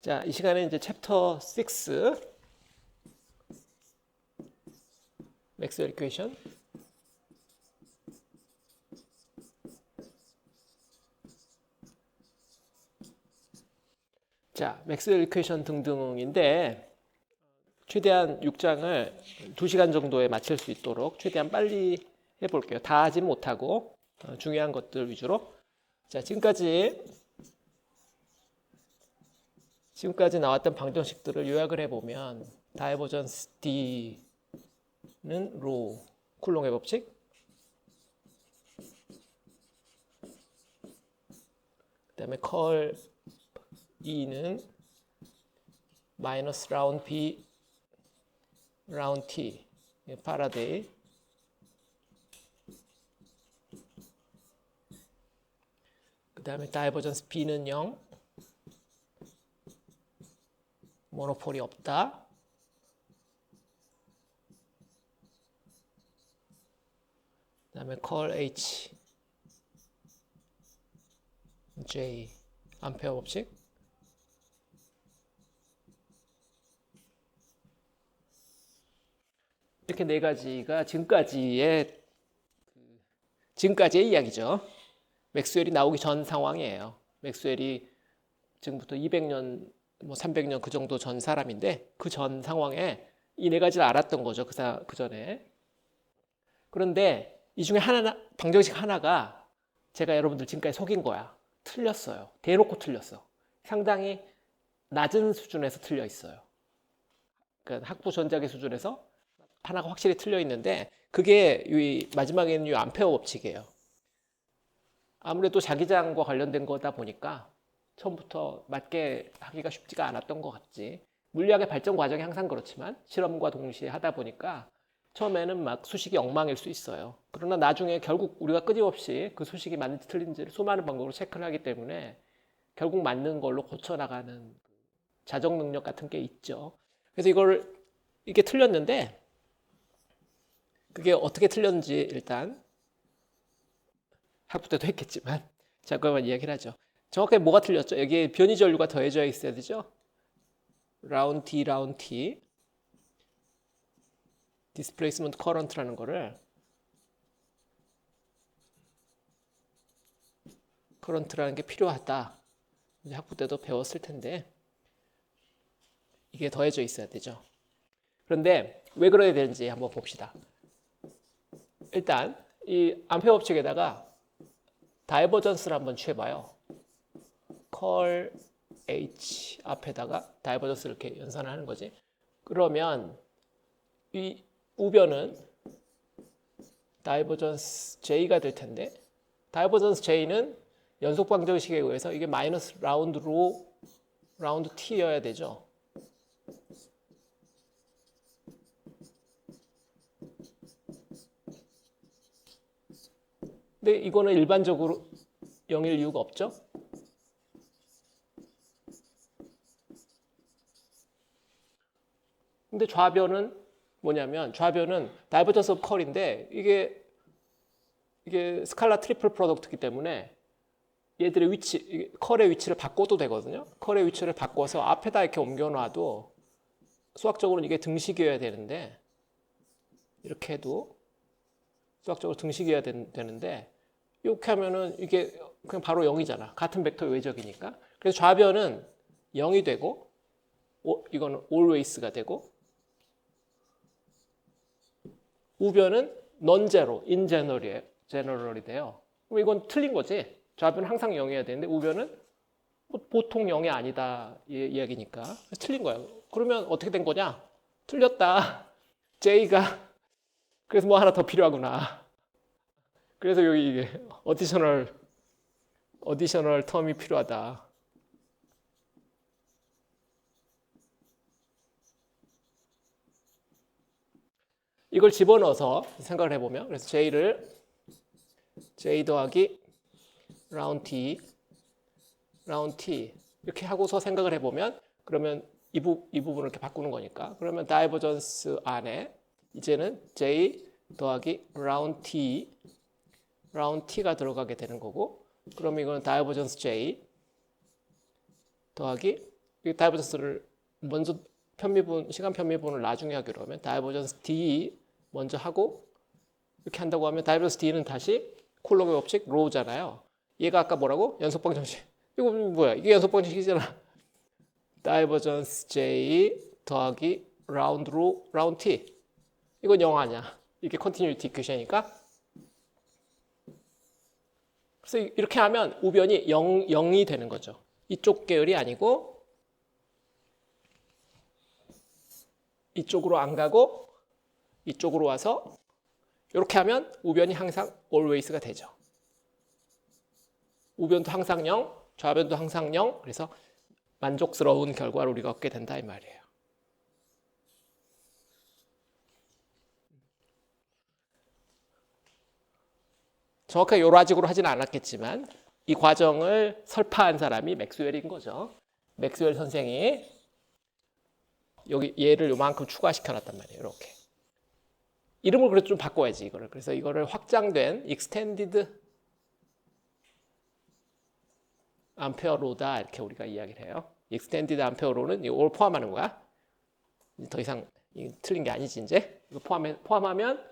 자, 이 시간에 이제 챕터 6 맥스웰 이퀘이션. 자, 맥스웰 이퀘이션 등등인데 최대한 6장을 2시간 정도에 마칠 수 있도록 최대한 빨리 해볼게요. 다 하진 못하고 중요한 것들 위주로. 자, 지금까지 나왔던 방정식들을 요약을 해보면 다이버전스 D는 로 쿨롱의 법칙, 그 다음에 컬 E는 마이너스 라운드 B 라운드 T, 파라데이, 그 다음에 다이버전스 B는 0, 모노폴이 없다. 그 다음에 컬 H, J, 암페어 법칙. 이렇게 네 가지가 지금까지의 이야기죠. 맥스웰이 나오기 전 상황이에요. 맥스웰이 지금부터 200년, 뭐 300년 그 정도 전 사람인데 그 전 상황에 이 네 가지를 알았던 거죠. 그 전에. 그런데 이 중에 방정식 하나가 제가 여러분들 지금까지 속인 거야. 틀렸어요. 대놓고 틀렸어. 상당히 낮은 수준에서 틀려 있어요. 그러니까 학부 전자계 수준에서 하나가 확실히 틀려 있는데 그게 이 마지막에 있는 이 암페어 법칙이에요. 아무래도 자기장과 관련된 거다 보니까 처음부터 맞게 하기가 쉽지가 않았던 것 같지. 물리학의 발전 과정이 항상 그렇지만 실험과 동시에 하다 보니까 처음에는 막 수식이 엉망일 수 있어요. 그러나 나중에 결국 우리가 끊임없이 그 수식이 맞는지 틀린지를 수많은 방법으로 체크를 하기 때문에 결국 맞는 걸로 고쳐나가는 자정 능력 같은 게 있죠. 그래서 이게 틀렸는데 그게 어떻게 틀렸는지 일단 학부 때도 했겠지만 잠깐만 이야기를 하죠. 정확하게 뭐가 틀렸죠? 여기에 변이 전류가 더해져 있어야 되죠. 라운드 D, 라운드 T, 디스플레이스먼트 커런트라는 거를 커런트라는 게 필요하다. 이제 학부 때도 배웠을 텐데 이게 더해져 있어야 되죠. 그런데 왜 그래야 되는지 한번 봅시다. 일단 이 암페어 법칙에다가 다이버전스를 한번 취해봐요. 컬 H 앞에다가 다이버전스를 이렇게 연산을 하는 거지. 그러면 이 우변은 다이버전스 J가 될 텐데 다이버전스 J는 연속 방정식에 의해서 이게 마이너스 라운드 로 라운드 T여야 되죠. 근데 이거는 일반적으로 0일 이유가 없죠. 근데 좌변은 뭐냐면 좌변은 다이버전스 오브 컬인데 이게 스칼라 트리플 프로덕트이기 때문에 얘들의 위치, 컬의 위치를 바꿔도 되거든요. 컬의 위치를 바꿔서 앞에다 이렇게 옮겨놔도 수학적으로는 이게 등식이어야 되는데 이렇게 해도 수학적으로 등식이어야 되는데 이렇게 하면은 이게 그냥 바로 0이잖아. 같은 벡터 외적이니까. 그래서 좌변은 0이 되고 이거는 always가 되고 우변은 non-zero, in general이 돼요. 그럼 이건 틀린 거지. 좌변은 항상 0이어야 되는데 우변은 보통 0이 아니다 이야기니까 틀린 거야. 그러면 어떻게 된 거냐? 틀렸다. J가 그래서 뭐 하나 더 필요하구나. 그래서 여기 이게 어디셔널 텀이 필요하다. 이걸 집어넣어서 생각을 해보면 그래서 J 더하기 라운드 T 이렇게 하고서 생각을 해보면 그러면 이 부분을 이렇게 바꾸는 거니까 그러면 다이버전스 안에 이제는 J 더하기 라운드 T가 들어가게 되는 거고 그럼 이거는 다이버전스 J 더하기 이 다이버전스를 먼저 시간 편미분을 나중에 하기로 하면 다이버전스 D 먼저 하고 이렇게 한다고 하면 다이버전스 D는 다시 콜롬의 법칙 로우잖아요. 얘가 아까 뭐라고? 연속방정식. 이거 뭐야? 이게 연속방정식이잖아. 다이버전스 J 더하기 라운드 로 라운드 T. 이건 0 아니야. 이게 컨티뉴이티 이퀘션이니까. 그래서 이렇게 하면 우변이 0이 되는 거죠. 이쪽 계열이 아니고 이쪽으로 안 가고 이쪽으로 와서 이렇게 하면 우변이 항상 always가 되죠. 우변도 항상 0, 좌변도 항상 0. 그래서 만족스러운 결과를 우리가 얻게 된다 이 말이에요. 정확하게 요라직으로 하지는 않았겠지만 이 과정을 설파한 사람이 맥스웰인 거죠. 맥스웰 선생이 여기 얘를 요만큼 추가시켜 놨단 말이에요. 이렇게. 이름을 그래도 좀 바꿔야지 이거를. 그래서 이거를 확장된 extended 암페어 로다 이렇게 우리가 이야기를 해요. extended 암페어 로는 이걸 포함하는 거야. 더 이상 틀린 게 아니지 이제. 이거 포함하면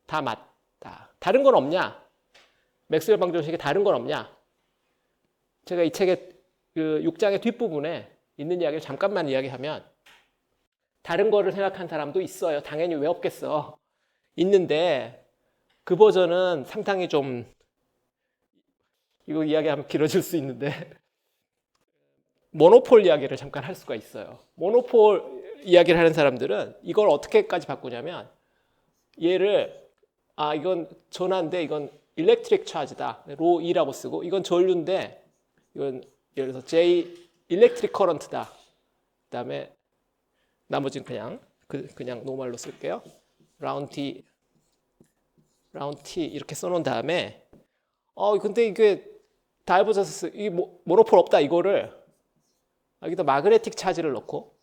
다 맞다. 다른 건 없냐? 맥스웰 방정식에 다른 건 없냐? 제가 이 책의 그 6장의 뒷부분에 있는 이야기를 잠깐만 이야기하면 다른 거를 생각한 사람도 있어요. 당연히 왜 없겠어. 있는데 그 버전은 상당히 좀 이거 이야기하면 길어질 수 있는데 모노폴 이야기를 잠깐 할 수가 있어요. 모노폴 이야기를 하는 사람들은 이걸 어떻게까지 바꾸냐면 얘를 이건 전하인데 이건 일렉트릭 차지다. 로 E라고 쓰고 이건 전류인데 이건 예를 들어서 J 일렉트릭 커런트다. 그다음에 나머지는 그냥 노멀로 쓸게요. 라운드 T 이렇게 써놓은 다음에 근데 이게 다이버전스 이 모노폴 없다 이거를 여기다 마그네틱 차지를 넣고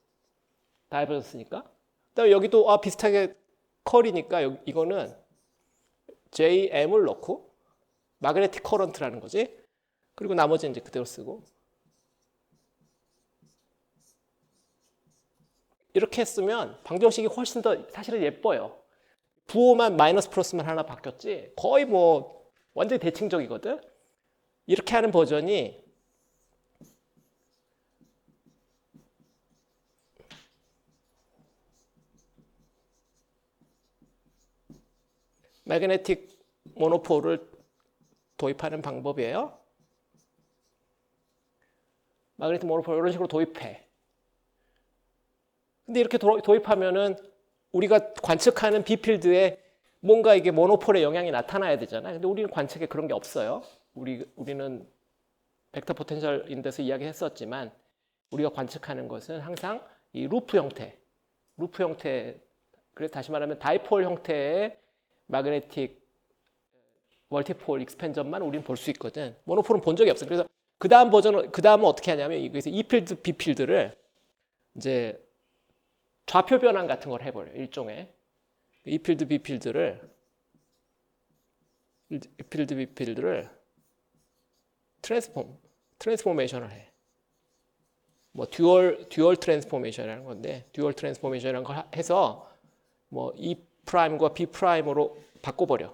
다이버전스니까 그다음에 여기도 비슷하게 컬이니까 이거는 JM을 넣고 마그네틱 커런트라는 거지. 그리고 나머지는 이제 그대로 쓰고 이렇게 했으면 방정식이 훨씬 더 사실은 예뻐요. 부호만 마이너스 플러스만 하나 바뀌었지 거의 뭐 완전히 대칭적이거든. 이렇게 하는 버전이 매그네틱 모노폴을 도입하는 방법이에요. 매그네틱 모노폴 이런 식으로 도입해. 근데 이렇게 도입하면은 우리가 관측하는 B필드에 뭔가 이게 모노폴의 영향이 나타나야 되잖아요. 근데 우리는 관측에 그런 게 없어요. 우리는 벡터 포텐셜인데서 이야기했었지만 우리가 관측하는 것은 항상 이 루프 형태, 그래 다시 말하면 다이폴 형태의 마그네틱 멀티폴 익스펜전만 우리는 볼 수 있거든. 모노폴은 본 적이 없어요. 그래서 그 다음은 어떻게 하냐면 여기서 E필드, B필드를 이제 좌표 변환 같은 걸 해버려요. 일종의 E필드, B필드를 트랜스포메이션을 해. 뭐 듀얼 트랜스포메이션이라는 건데 듀얼 트랜스포메이션이라는 걸 해서 뭐 E 프라임과 B 프라임으로 바꿔버려.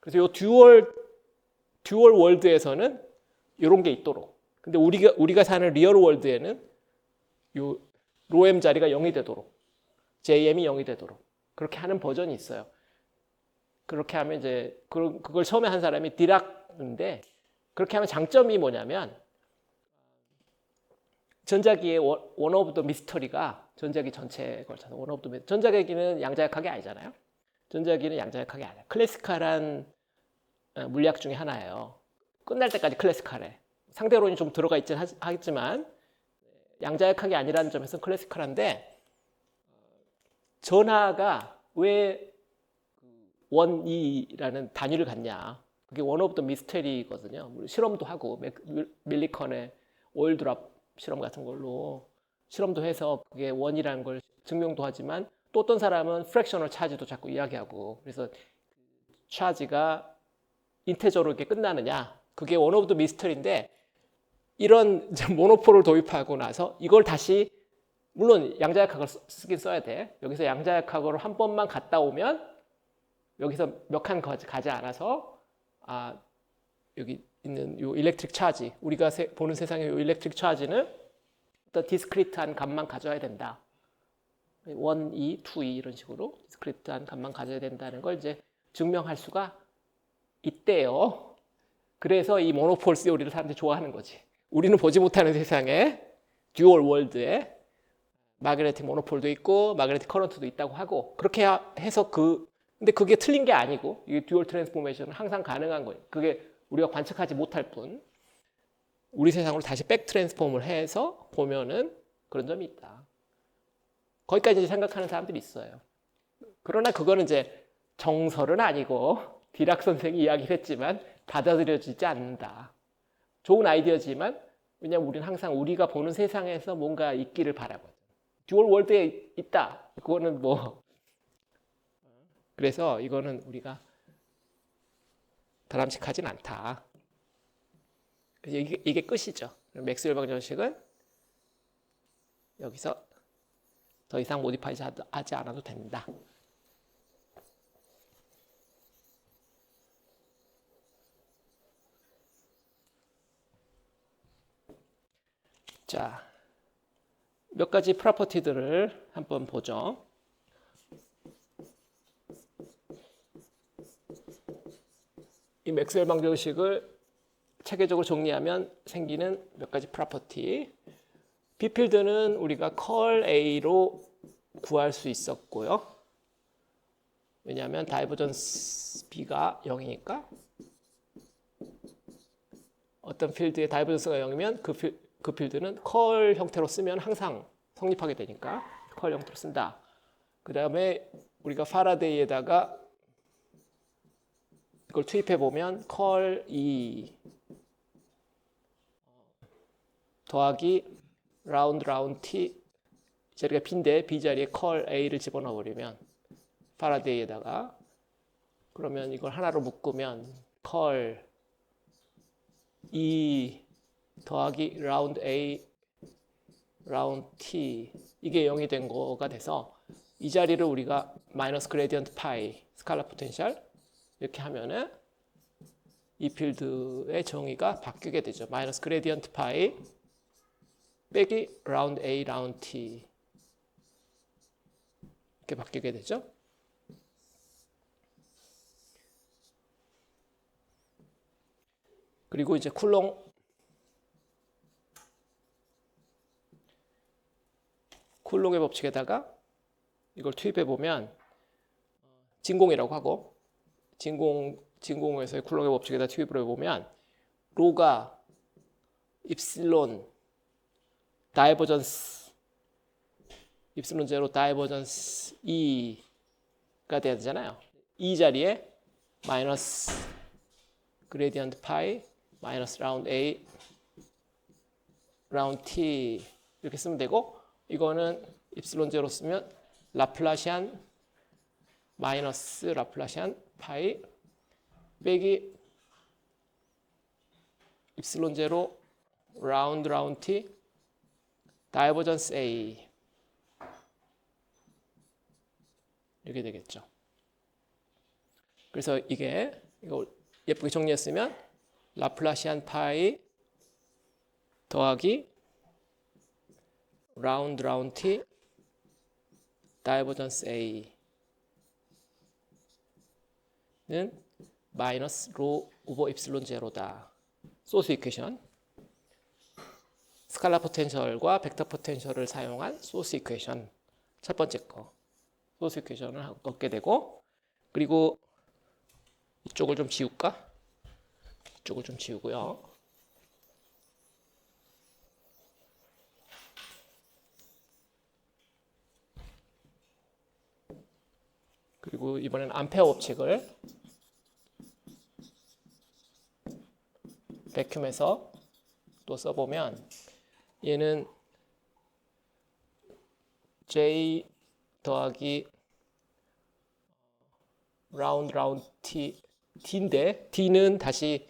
그래서 이 듀얼 월드에서는 이런 게 있도록. 근데 우리가 사는 리얼 월드에는 요 로엠 자리가 0이 되도록, JM이 0이 되도록 그렇게 하는 버전이 있어요. 그렇게 하면 이제 그걸 처음에 한 사람이 디락인데 그렇게 하면 장점이 뭐냐면 전자기의 원 오브 더 미스터리가 전자기 전체에 걸쳐서 원 오브 더 미스터리. 전자기는 양자역학이 아니잖아요. 전자기는 양자역학이 아니에요. 클래시칼한 물리학 중에 하나예요. 끝날 때까지 클래시칼해. 상대론이 좀 들어가 있긴 하지만 양자역학이 아니라는 점에서 클래시칼한데 전하가 왜 원이라는 단위를 갖냐. 그게 원 오브 더 미스터리거든요. 실험도 하고 밀리컨의 오일 드랍 실험 같은 걸로 실험도 해서 그게 원이라는 걸 증명도 하지만 또 어떤 사람은 프랙셔널 차지도 자꾸 이야기하고 그래서 차지가 인테저로 이렇게 끝나느냐 그게 원 오브 더 미스터리인데 이런 모노폴을 도입하고 나서 이걸 다시 물론 양자역학을 쓰긴 써야 돼. 여기서 양자역학으로 한 번만 갔다 오면 여기서 몇 칸 가지 않아서 여기 있는 요 일렉트릭 차지, 우리가 보는 세상의 요 일렉트릭 차지는 어떤 디스크리트한 값만 가져야 된다. 1, 2, 2, 이런 식으로 디스크리트한 값만 가져야 된다는 걸 이제 증명할 수가 있대요. 그래서 이 모노폴 시오리를 사람들이 좋아하는 거지. 우리는 보지 못하는 세상에 듀얼 월드에 마그네틱 모노폴도 있고 마그네틱 커런트도 있다고 하고, 그렇게 해서 근데 그게 틀린 게 아니고 이 듀얼 트랜스포메이션은 항상 가능한 거예요. 그게 우리가 관측하지 못할 뿐 우리 세상으로 다시 백 트랜스폼을 해서 보면은 그런 점이 있다. 거기까지 생각하는 사람들이 있어요. 그러나 그거는 이제 정설은 아니고 디락 선생이 이야기를 했지만 받아들여지지 않는다. 좋은 아이디어지만 왜냐면 우리는 항상 우리가 보는 세상에서 뭔가 있기를 바라거든. 듀얼 월드에 있다. 그거는 뭐 그래서 이거는 우리가 바람직하진 않다. 이게 끝이죠. 맥스웰 방정식은 여기서 더 이상 모디파이지 하지 않아도 된다. 자, 몇 가지 프로퍼티들을 한번 보죠. 이 맥스웰 방정식을 체계적으로 정리하면 생기는 몇 가지 프로퍼티. B필드는 우리가 컬 A로 구할 수 있었고요. 왜냐하면 다이버전스 B가 0이니까 어떤 필드의 다이버전스가 0이면 그 필드는 컬 형태로 쓰면 항상 성립하게 되니까 컬 형태로 쓴다. 그 다음에 우리가 파라데이에다가 이걸 투입해 보면 컬 E 더하기 라운드 T, 이 자리가 B인데 B 자리에 컬 A를 집어넣어 버리면 파라데이에다가, 그러면 이걸 하나로 묶으면 컬 E 더하기 라운드 A 라운드 T, 이게 0이 된 거가 돼서 이 자리를 우리가 마이너스 그레디언트 파이 스칼라 포텐셜 이렇게 하면은 이 필드의 정의가 바뀌게 되죠. 마이너스 그레디언트 파이 빼기 라운드 A 라운드 T 이렇게 바뀌게 되죠. 그리고 이제 쿨롱의 법칙에다가 이걸 투입해 보면 진공이라고 하고, 진공에서의 쿨롱의 법칙에다 투입을 해보면 로가 입실론 다이버전스 입실론 제로 다이버전스 E가 되잖아요. 이 자리에 마이너스 그레디언트 파이 마이너스 라운드 A 라운드 T 이렇게 쓰면 되고, 이거는 입실론 제로 쓰면 라플라시안 마이너스 라플라시안 파이 빼기 입실론 제로 라운드 T 다이버전스 A 이렇게 되겠죠. 그래서 이거 예쁘게 정리했으면 라플라시안 파이 더하기 라운드 T 다이버전스 A는 마이너스 로 오버 입실론 제로다. 소스 이퀘이션. 스칼라 포텐셜과 벡터 포텐셜을 사용한 소스 이퀘이션 첫 번째 거 소스 이퀘이션을 얻게 되고, 그리고 이쪽을 좀 지울까? 이쪽을 좀 지우고요. 그리고 이번에는 암페어 법칙을 백큐에서 또 써보면 얘는 J 더하기 라운드 T인데 D는 다시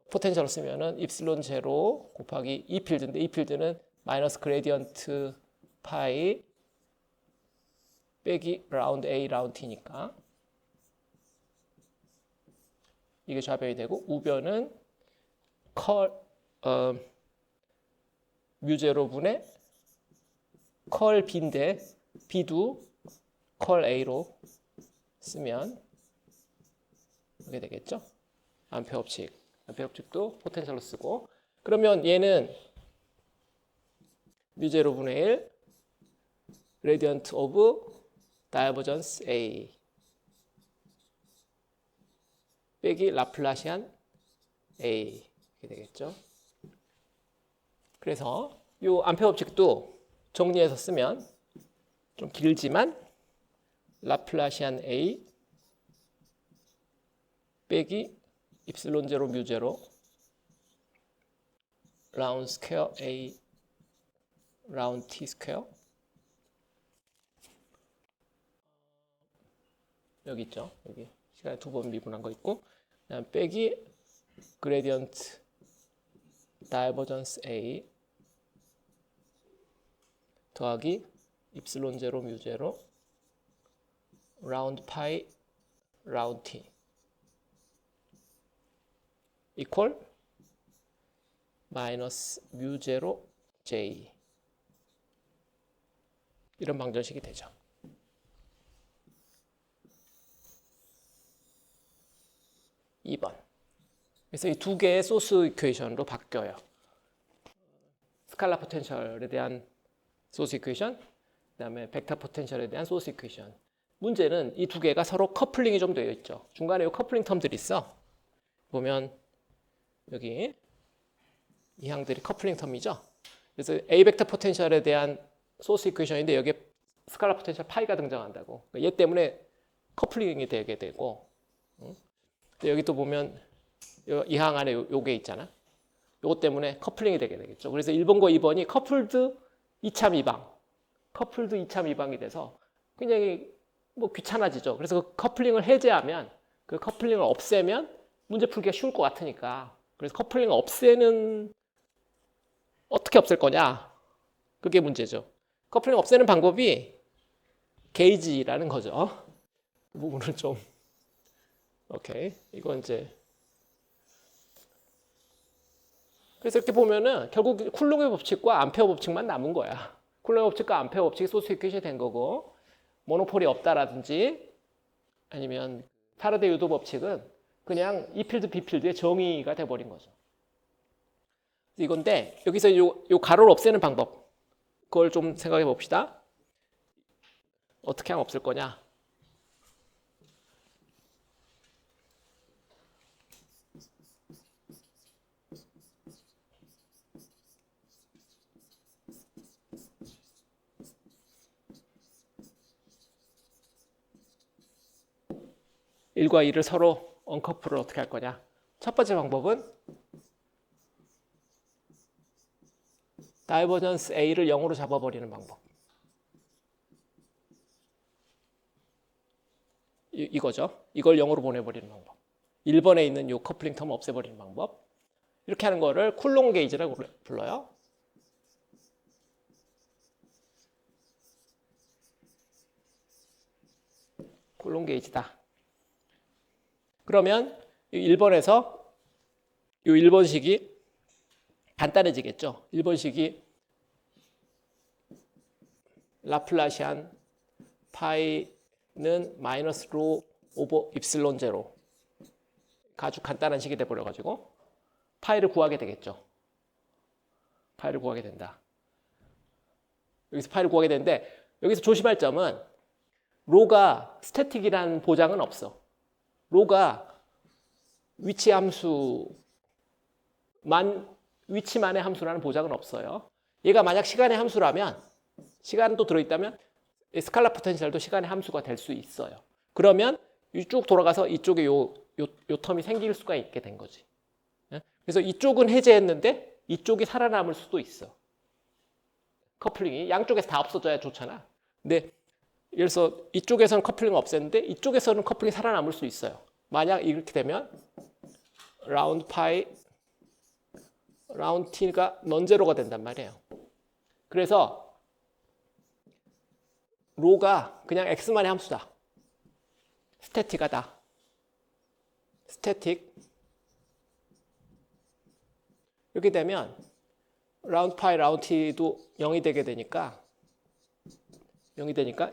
포텐셜을 쓰면은 입실론 제로 곱하기 E 필드인데 이 필드는 마이너스 그레디언트 파이 빼기 라운드 A 라운드 T니까 이게 좌변이 되고 우변은 뮤제로분의 컬 B인데 B도 컬 A로 쓰면 이렇게 되겠죠. 암페어 법칙. 암페어 법칙도 포텐셜로 쓰고 그러면 얘는 뮤제로분의 1 그레디언트 오브 다이버전스 A 빼기 라플라시안 A 이렇게 되겠죠. 그래서 이 암페어 법칙도 정리해서 쓰면 좀 길지만 라플라시안 A 빼기 입실론 제로 뮤 제로 라운드 스퀘어 A 라운드 T 스퀘어 여기 있죠. 여기 시간에 두 번 미분한 거 있고 그다음 빼기 그레디언트 다이버전스 A 더하기 입실론 제로 뮤 제로 라운드 파이 라운드 T 이퀄 마이너스 뮤 제로 J 이런 방정식이 되죠. (2번) 그래서 이 두 개의 소스 이퀘이션으로 바뀌어요. 스칼라 포텐셜에 대한 소스 이퀘이션, 그다음에 벡터 포텐셜에 대한 소스 이퀘이션. 문제는 이 두 개가 서로 커플링이 좀 되어 있죠. 중간에 이 커플링 텀들이 있어. 보면 여기 이 항들이 커플링 텀이죠. 그래서 A 벡터 포텐셜에 대한 소스 이퀘이션인데 여기에 스칼라 포텐셜 파이가 등장한다고. 얘 때문에 커플링이 되게 되고. 여기 또 보면 이 항 안에 요게 있잖아. 요거 때문에 커플링이 되게 되겠죠. 그래서 1번과 2번이 커플드 2차 미방, 커플드 2차 미방이 돼서 굉장히 뭐 귀찮아지죠. 그래서 그 커플링을 해제하면, 그 커플링을 없애면 문제 풀기가 쉬울 것 같으니까. 그래서 커플링을 없애는 어떻게 없앨 거냐? 그게 문제죠. 커플링 없애는 방법이 게이지라는 거죠. 그 부분을 좀 오케이. 이건 이제 그래서 이렇게 보면은 결국 쿨롱의 법칙과 암페어 법칙만 남은 거야. 쿨롱의 법칙과 암페어 법칙이 소스 이퀘이션이 된 거고 모노폴이 없다라든지 아니면 파라데이 유도 법칙은 그냥 E 필드 B 필드의 정의가 돼 버린 거죠. 이건데 여기서 요 가로를 없애는 방법 그걸 좀 생각해 봅시다. 어떻게 하면 없을 거냐? (1과 2를) 서로 언커플을 어떻게 할 거냐? 첫 번째 방법은 다이버전스 A를 0으로 잡아버리는 방법. 이거죠. 이걸 0으로 보내버리는 방법. 1번에 있는 이 커플링 텀을 없애버리는 방법. 이렇게 하는 거를 쿨롱 게이지라고 불러요. 쿨롱 게이지다. 그러면 1번에서 이 1번식이 간단해지겠죠. 1번식이 라플라시안 파이는 마이너스 로 오버 입실론 제로 아주 간단한 식이 돼버려가지고 파이를 구하게 되겠죠. 파이를 구하게 된다. 여기서 파이를 구하게 되는데 여기서 조심할 점은 로가 스태틱이라는 보장은 없어. 로가 위치 함수만 위치만의 함수라는 보장은 없어요. 얘가 만약 시간의 함수라면 시간도 들어있다면 스칼라 포텐셜도 시간의 함수가 될 수 있어요. 그러면 쭉 돌아가서 이쪽에 요 텀이 생길 수가 있게 된 거지. 그래서 이쪽은 해제했는데 이쪽이 살아남을 수도 있어. 커플링이 양쪽에서 다 없어져야 좋잖아. 근데 예를 들어서 이쪽에서는 커플링을 없앴는데 이쪽에서는 커플링이 살아남을 수 있어요. 만약 이렇게 되면 라운드 파이 라운드 t가 넌제로가 된단 말이에요. 그래서 로가 그냥 x만의 함수다. 스태틱하다. 스태틱. 이렇게 되면 라운드 파이 라운드 t도 0이 되게 되니까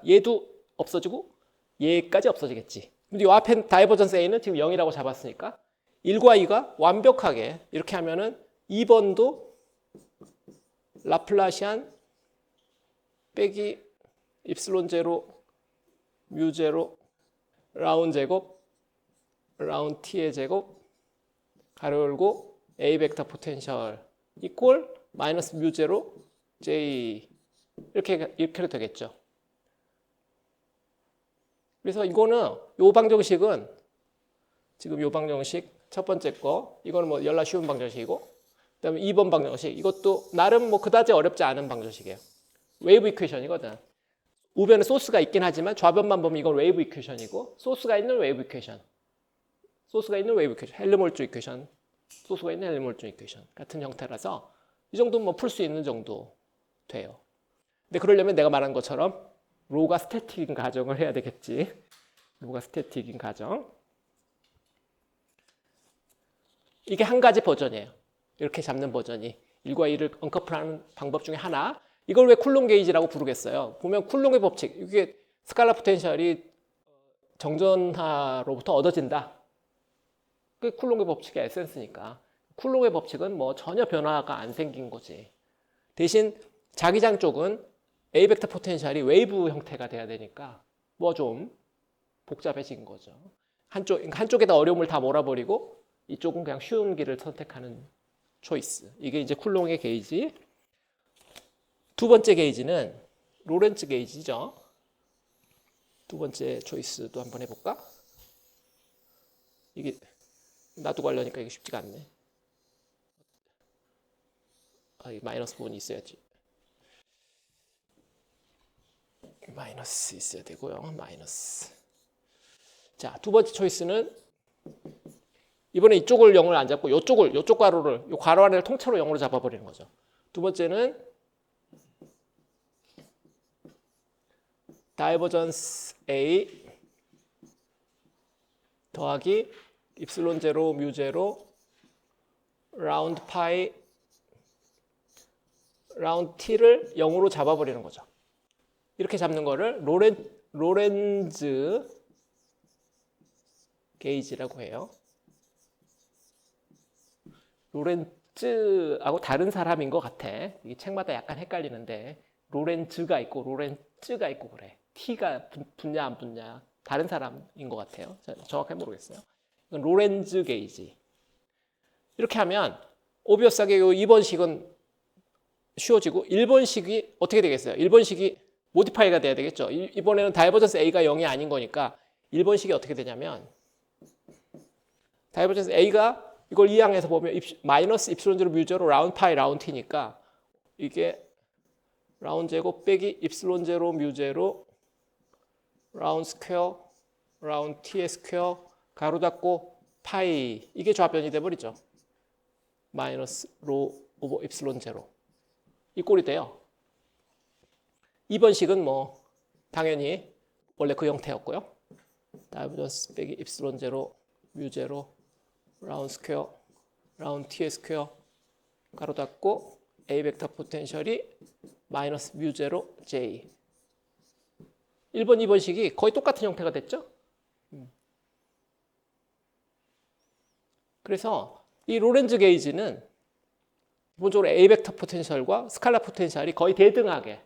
얘도 없어지고 얘까지 없어지겠지. 근데 이 앞에 다이버전스 A는 지금 0이라고 잡았으니까 1과 2가 완벽하게 이렇게 하면은 2번도 라플라시안 빼기 입실론 제로 뮤 제로 라운드 제곱 라운드 t의 제곱 가로 열고 A 벡터 포텐셜 이퀄 마이너스 뮤 제로 J 이렇게 되겠죠. 그래서 이거는 요 방정식은 지금 요 방정식 첫 번째 거 이거는 뭐 열나 쉬운 방정식이고 그다음에 2번 방정식 이것도 나름 뭐 그다지 어렵지 않은 방정식이에요. 웨이브 이퀘이션이거든. 우변에 소스가 있긴 하지만 좌변만 보면 이건 웨이브 이퀘이션이고 소스가 있는 웨이브 이퀘이션. 헬르몰츠 이퀘이션. 소스가 있는 헬르몰츠 이퀘이션 같은 형태라서 이 정도는 뭐 풀 수 있는 정도 돼요. 근데 그러려면 내가 말한 것처럼 로가 스태틱인 가정을 해야 되겠지. 로가 스태틱인 가정. 이게 한 가지 버전이에요. 이렇게 잡는 버전이 1과 2를 언커플하는 방법 중에 하나. 이걸 왜 쿨롱 게이지라고 부르겠어요? 보면 쿨롱의 법칙, 이게 스칼라 포텐셜이 정전하로부터 얻어진다. 그게 쿨롱의 법칙의 에센스니까. 쿨롱의 법칙은 뭐 전혀 변화가 안 생긴 거지. 대신 자기장 쪽은 A 벡터 포텐셜이 웨이브 형태가 돼야 되니까 뭐 좀 복잡해진 거죠. 한쪽에다 어려움을 다 몰아버리고 이쪽은 그냥 쉬운 길을 선택하는 초이스. 이게 이제 쿨롱의 게이지. 두 번째 게이지는 로렌츠 게이지죠. 두 번째 초이스도 한번 해볼까? 이게 놔두고 하려니까 이게 쉽지가 않네. 이 마이너스 부분이 있어야지. 마이너스 있어야 되고요. 마이너스. 자, 두 번째 초이스는 이번에 이쪽을 0을 안 잡고 이쪽 괄호를 이 괄호 안을 통째로 0으로 잡아버리는 거죠. 두 번째는 다이버전스 A 더하기 입실론 제로 뮤 제로 라운드 파이 라운드 t를 0으로 잡아버리는 거죠. 이렇게 잡는 거를 로렌즈 게이지라고 해요. 로렌츠하고 다른 사람인 것 같아. 이 책마다 약간 헷갈리는데 로렌즈가 있고 로렌츠가 있고 그래. T가 붙냐 안 붙냐 다른 사람인 것 같아요. 정확하게 모르겠어요. 이건 로렌즈 게이지. 이렇게 하면 오비어스하게 이 2번식은 쉬워지고 1번식이 어떻게 되겠어요? 1번식이 모디파이가 돼야 되겠죠. 이번에는 다이버전스 A가 0이 아닌 거니까 1번식이 어떻게 되냐면 다이버전스 A가 이걸 이항해서 보면 마이너스 입실론 제로 뮤 제로 라운드 파이 라운드 t니까 이게 라운드 제곱 빼기 입실론 제로 뮤 제로 라운드 스퀘어 라운드 t의 스퀘어 가로 닫고 파이 이게 좌변이 돼버리죠. 마이너스 로 오버 입실론 제로 이 꼴이 돼요. 2번식은 뭐 당연히 원래 그 형태였고요. 다이버전스 빼기 입실론 제로 뮤 제로 라운드 스퀘어 라운드 t의 스퀘어 가로 닫고 A 벡터 포텐셜이 마이너스 뮤 제로 J 1번, 2번식이 거의 똑같은 형태가 됐죠? 그래서 이 로렌즈 게이지는 기본적으로 A 벡터 포텐셜과 스칼라 포텐셜이 거의 대등하게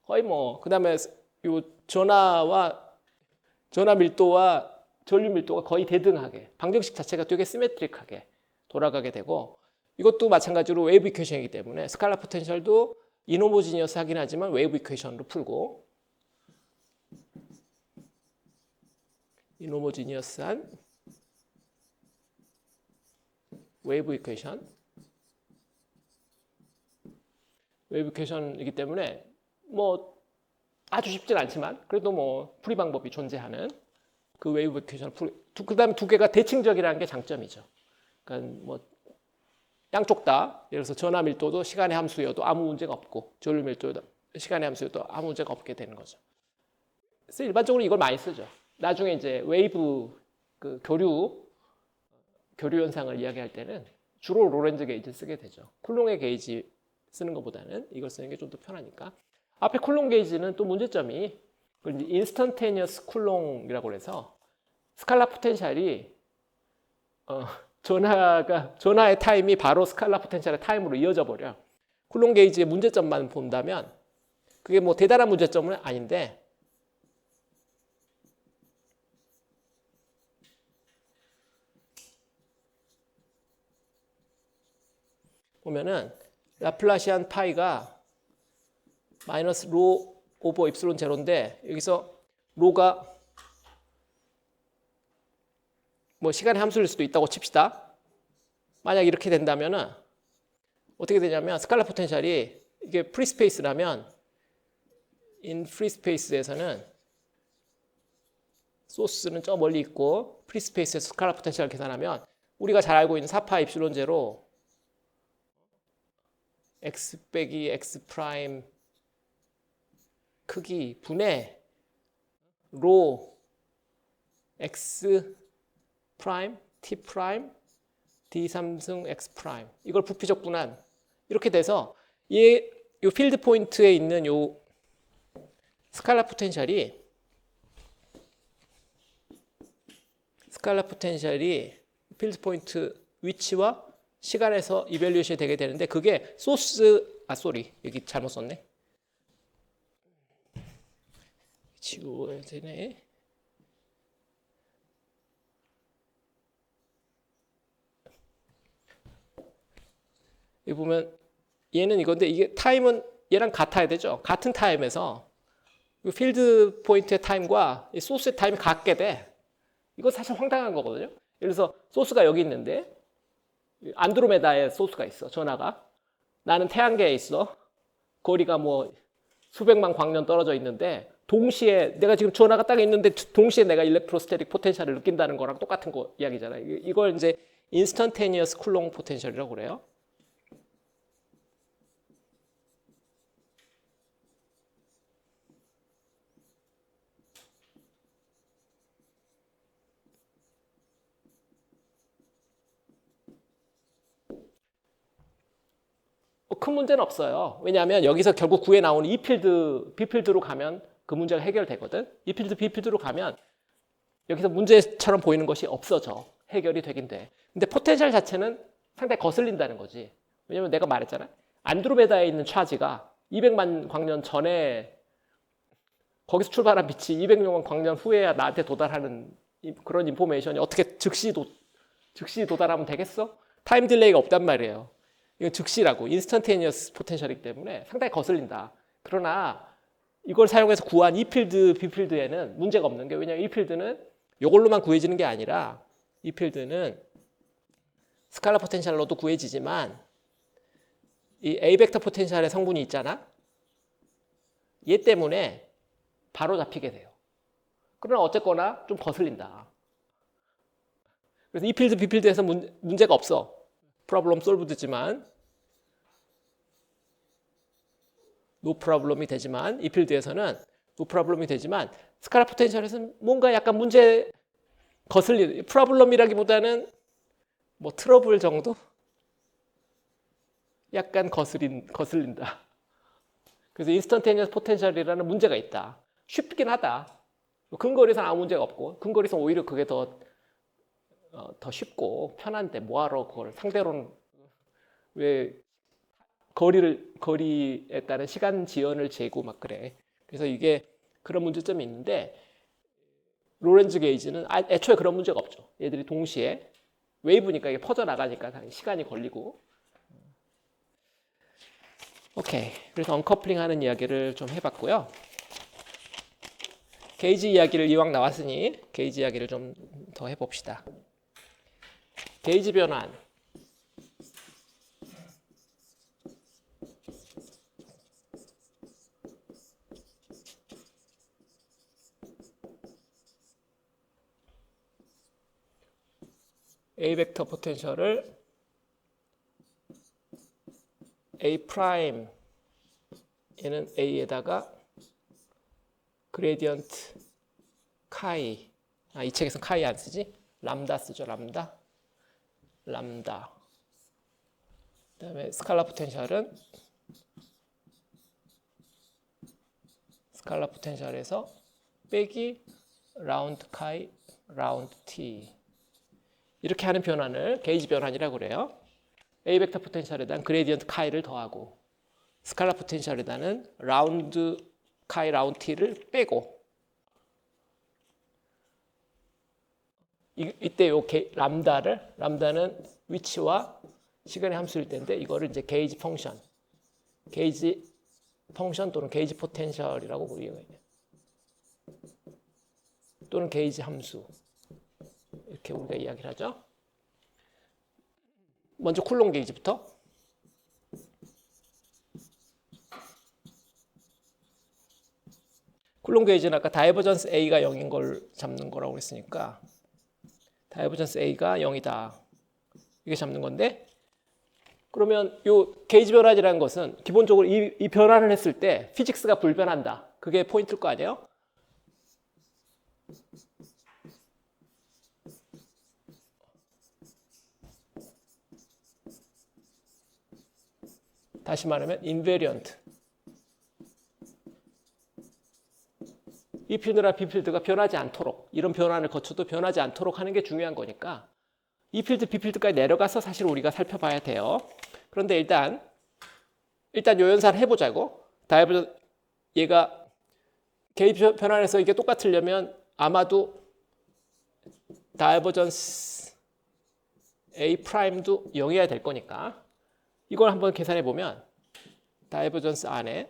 거의 뭐 그다음에 요 전하 밀도와 전류 밀도가 거의 대등하게 방정식 자체가 되게 시메트릭하게 돌아가게 되고 이것도 마찬가지로 웨이브 이퀘이션이기 때문에 스칼라 포텐셜도 인호모지니어스 하긴 하지만 웨이브 이퀘이션으로 풀고 인호모지니어스한 웨이브 이퀘이션이기 때문에 뭐 아주 쉽진 않지만 그래도 뭐 풀이 방법이 존재하는 그 웨이브 이퀘이션을 그 다음에 두 개가 대칭적이라는 게 장점이죠. 그러니까 뭐 양쪽 다. 예를 들어서 전하 밀도도 시간의 함수여도 아무 문제가 없고 조율 밀도도 시간의 함수여도 아무 문제가 없게 되는 거죠. 그래서 일반적으로 이걸 많이 쓰죠. 나중에 이제 웨이브 그 교류 현상을 이야기할 때는 주로 로렌즈 게이지 쓰게 되죠. 쿨롱의 게이지 쓰는 것보다는 이걸 쓰는 게 좀 더 편하니까. 앞에 쿨롱 게이지는 또 문제점이 인스턴테니어스 쿨롱이라고 해서 스칼라 포텐셜이 전하의 타임이 바로 스칼라 포텐셜의 타임으로 이어져 버려. 쿨롱 게이지의 문제점만 본다면 그게 뭐 대단한 문제점은 아닌데 보면은 라플라시안 파이가 마이너스 로 오버 입실론 제로인데 여기서 로가 뭐 시간의 함수일 수도 있다고 칩시다. 만약 이렇게 된다면은 어떻게 되냐면 스칼라 포텐셜이 이게 프리스페이스라면 인 프리스페이스에서는 소스는 저 멀리 있고 프리스페이스에서 스칼라 포텐셜을 계산하면 우리가 잘 알고 있는 4파 입실론 제로 x 빼기 x 프라임 크기 분의 로 x 프라임 t 프라임 d 3승 x 프라임 이걸 부피적 분한 이렇게 돼서 이 필드 포인트에 있는 요 스칼라 포텐셜이 필드 포인트 위치와 시간에서 이밸류에이션이 되게 되는데 그게 여기 잘못 썼네. 지워야 되네. 여기 보면 얘는 이건데 이게 타임은 얘랑 같아야 되죠. 같은 타임에서 이 필드 포인트의 타임과 이 소스의 타임이 같게 돼. 이거 사실 황당한 거거든요. 예를 들어서 소스가 여기 있는데 안드로메다에 소스가 있어. 전하가. 나는 태양계에 있어. 거리가 뭐 수백만 광년 떨어져 있는데 동시에 내가 지금 전하가 딱 있는데 동시에 내가 일렉트로스태틱 포텐셜을 느낀다는 거랑 똑같은 거 이야기잖아요. 이걸 이제 인스턴테니어스 쿨롱 포텐셜이라고 그래요. 큰 문제는 없어요. 왜냐하면 여기서 결국 구에 나오는 E 필드, B 필드로 가면 그 문제가 해결되거든. E 필드, B 필드로 가면 여기서 문제처럼 보이는 것이 없어져. 해결이 되긴 돼. 근데 포텐셜 자체는 상당히 거슬린다는 거지. 왜냐면 내가 말했잖아. 안드로메다에 있는 차지가 200만 광년 전에 거기서 출발한 빛이 200만 광년 후에야 나한테 도달하는 그런 인포메이션이 어떻게 즉시 도달하면 되겠어? 타임 딜레이가 없단 말이에요. 이건 즉시라고 인스턴테니어스 포텐셜이기 때문에 상당히 거슬린다. 그러나 이걸 사용해서 구한 E 필드, B 필드에는 문제가 없는 게 왜냐하면 E 필드는 이걸로만 구해지는 게 아니라 E 필드는 스칼라 포텐셜로도 구해지지만 이 A 벡터 포텐셜의 성분이 있잖아. 얘 때문에 바로 잡히게 돼요. 그러나 어쨌거나 좀 거슬린다. 그래서 E 필드, B 필드에서 문제가 없어. 프로블럼 솔브드지만 노 프로블럼이 되지만 이 필드에서는 노 프로블럼이 되지만 스칼라 포텐셜에서는 뭔가 약간 문제 거슬리는 프로블럼이라기보다는 뭐 트러블 정도? 약간 거슬린다. 그래서 인스턴테니어스 포텐셜이라는 문제가 있다. 쉽긴 하다. 근거리에서는 아무 문제가 없고 근거리에서는 오히려 그게 더 쉽고 편한데 뭐하러 그걸 상대로는 왜 거리에 따른 시간 지연을 재고 막 그래. 그래서 이게 그런 문제점이 있는데 로렌즈 게이지는 애초에 그런 문제가 없죠. 얘들이 동시에 웨이브니까 이게 퍼져나가니까 시간이 걸리고. 오케이. 그래서 언커플링 하는 이야기를 좀 해봤고요. 게이지 이야기를 이왕 나왔으니 게이지 이야기를 좀 더 해봅시다. 게이지 변환. A 벡터 포텐셜을 A 프라임 얘는 A에다가 그레디언트 카이, 이 책에서 카이 안 쓰지? 람다 쓰죠. 람다. 그다음에 스칼라 포텐셜은 스칼라 포텐셜에서 빼기 라운드 카이 라운드 t 이렇게 하는 변환을 게이지 변환이라고 그래요. A 벡터 포텐셜에다 그레디언트 카이를 더하고 스칼라 포텐셜에다는 라운드 카이 라운드 t를 빼고 이때 요 람다는 위치와 시간의 함수일 텐데 이거를 이제 게이지 펑션 또는 게이지 포텐셜이라고 부르요. 또는 게이지 함수 이렇게 우리가 이야기를 하죠. 먼저 쿨롱 게이지부터. 쿨롱 게이지는 아까 다이버전스 A가 0인 걸 잡는 거라고 했으니까 다이버전스 A가 0이다. 이게 잡는 건데 그러면 이 게이지 변환이라는 것은 기본적으로 이 변환을 했을 때 피직스가 불변한다. 그게 포인트일 거 아니에요? 다시 말하면 인베리언트. 이 필드나 B 필드가 변하지 않도록 이런 변환을 거쳐도 변하지 않도록 하는 게 중요한 거니까 이 필드, B 필드까지 내려가서 사실 우리가 살펴봐야 돼요. 그런데 일단 요 연산을 해보자고. 얘가 게이지 변환해서 이게 똑같으려면 아마도 다이버전스 A 프라임도 0이어야 될 거니까 이걸 한번 계산해 보면 다이버전스 안에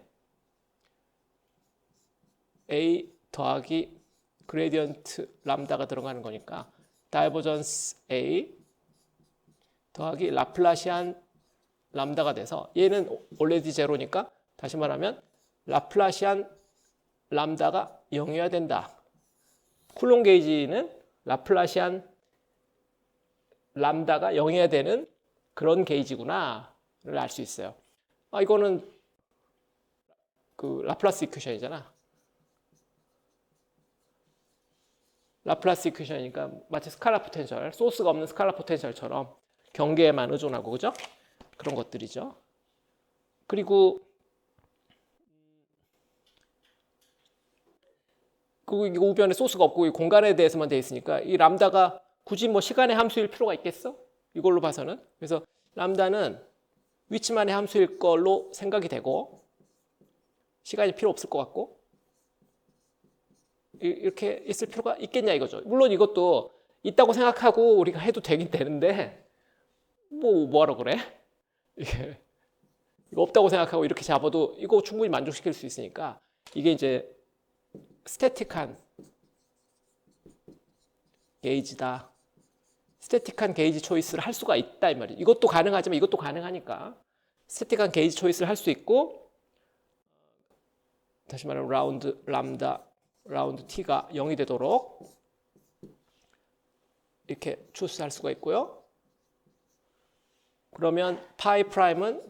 A 더하기 그레디언트 람다가 들어가는 거니까 다이버전스 A 더하기 라플라시안 람다가 돼서 얘는 already 제로니까 다시 말하면 라플라시안 람다가 0이어야 된다. 쿨롱 게이지는 라플라시안 람다가 0이어야 되는 그런 게이지구나를 알 수 있어요. 이거는 그 라플라스 이퀘션이잖아. 라플라스 이퀘션이니까 마치 스칼라 포텐셜, 소스가 없는 스칼라 포텐셜처럼 경계에만 의존하고 그죠? 그런 것들이죠. 그리고 이거 우변에 소스가 없고 공간에 대해서만 돼 있으니까 이 람다가 굳이 뭐 시간의 함수일 필요가 있겠어? 이걸로 봐서는. 그래서 람다는 위치만의 함수일 걸로 생각이 되고 시간이 필요 없을 것 같고 이렇게 있을 필요가 있겠냐 이거죠. 물론 이것도 있다고 생각하고 우리가 해도 되긴 되는데 뭐하러 그래? 이거 없다고 생각하고 이렇게 잡아도 이거 충분히 만족시킬 수 있으니까 이게 이제 스태틱한 게이지다. 스태틱한 게이지 초이스를 할 수가 있다 이 말이에요. 이것도 가능하지만 이것도 가능하니까 스태틱한 게이지 초이스를 할 수 있고 다시 말하면 라운드 람다 라운드 t가 0이 되도록 이렇게 추스할 수가 있고요. 그러면 파이 프라임은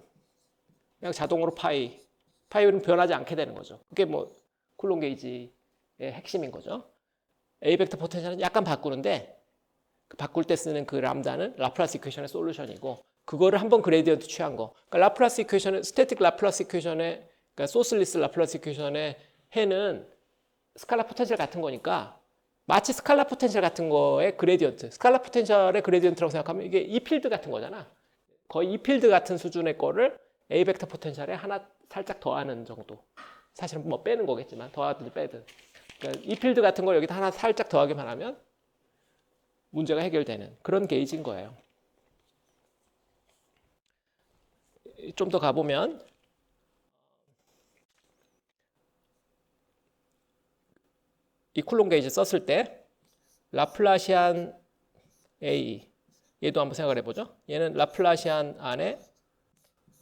그냥 자동으로 파이는 변하지 않게 되는 거죠. 그게 뭐 쿨롱 게이지의 핵심인 거죠. A 벡터 포텐셜은 약간 바꾸는데 바꿀 때 쓰는 그 람다는 라플라스 이퀘션의 솔루션이고 그거를 한번 그레디언트 취한 거. 그러니까 라플라스 이퀘션은 스태틱 라플라스 이퀘션의 그러니까 소스리스 라플라스 이퀘션의 해는 스칼라 포텐셜 같은 거니까 마치 스칼라 포텐셜 같은 거의 그레디언트. 스칼라 포텐셜의 그레디언트라고 생각하면 이게 E 필드 같은 거잖아. 거의 E 필드 같은 수준의 거를 A 벡터 포텐셜에 하나 살짝 더하는 정도. 사실은 뭐 빼는 거겠지만 더하든 빼든. 그러니까 E 필드 같은 걸 여기다 하나 살짝 더하기만 하면 문제가 해결되는 그런 게이지인 거예요. 좀 더 가보면 이 쿨롱 게이지 썼을 때 라플라시안 A 얘도 한번 생각을 해보죠. 얘는 라플라시안 안에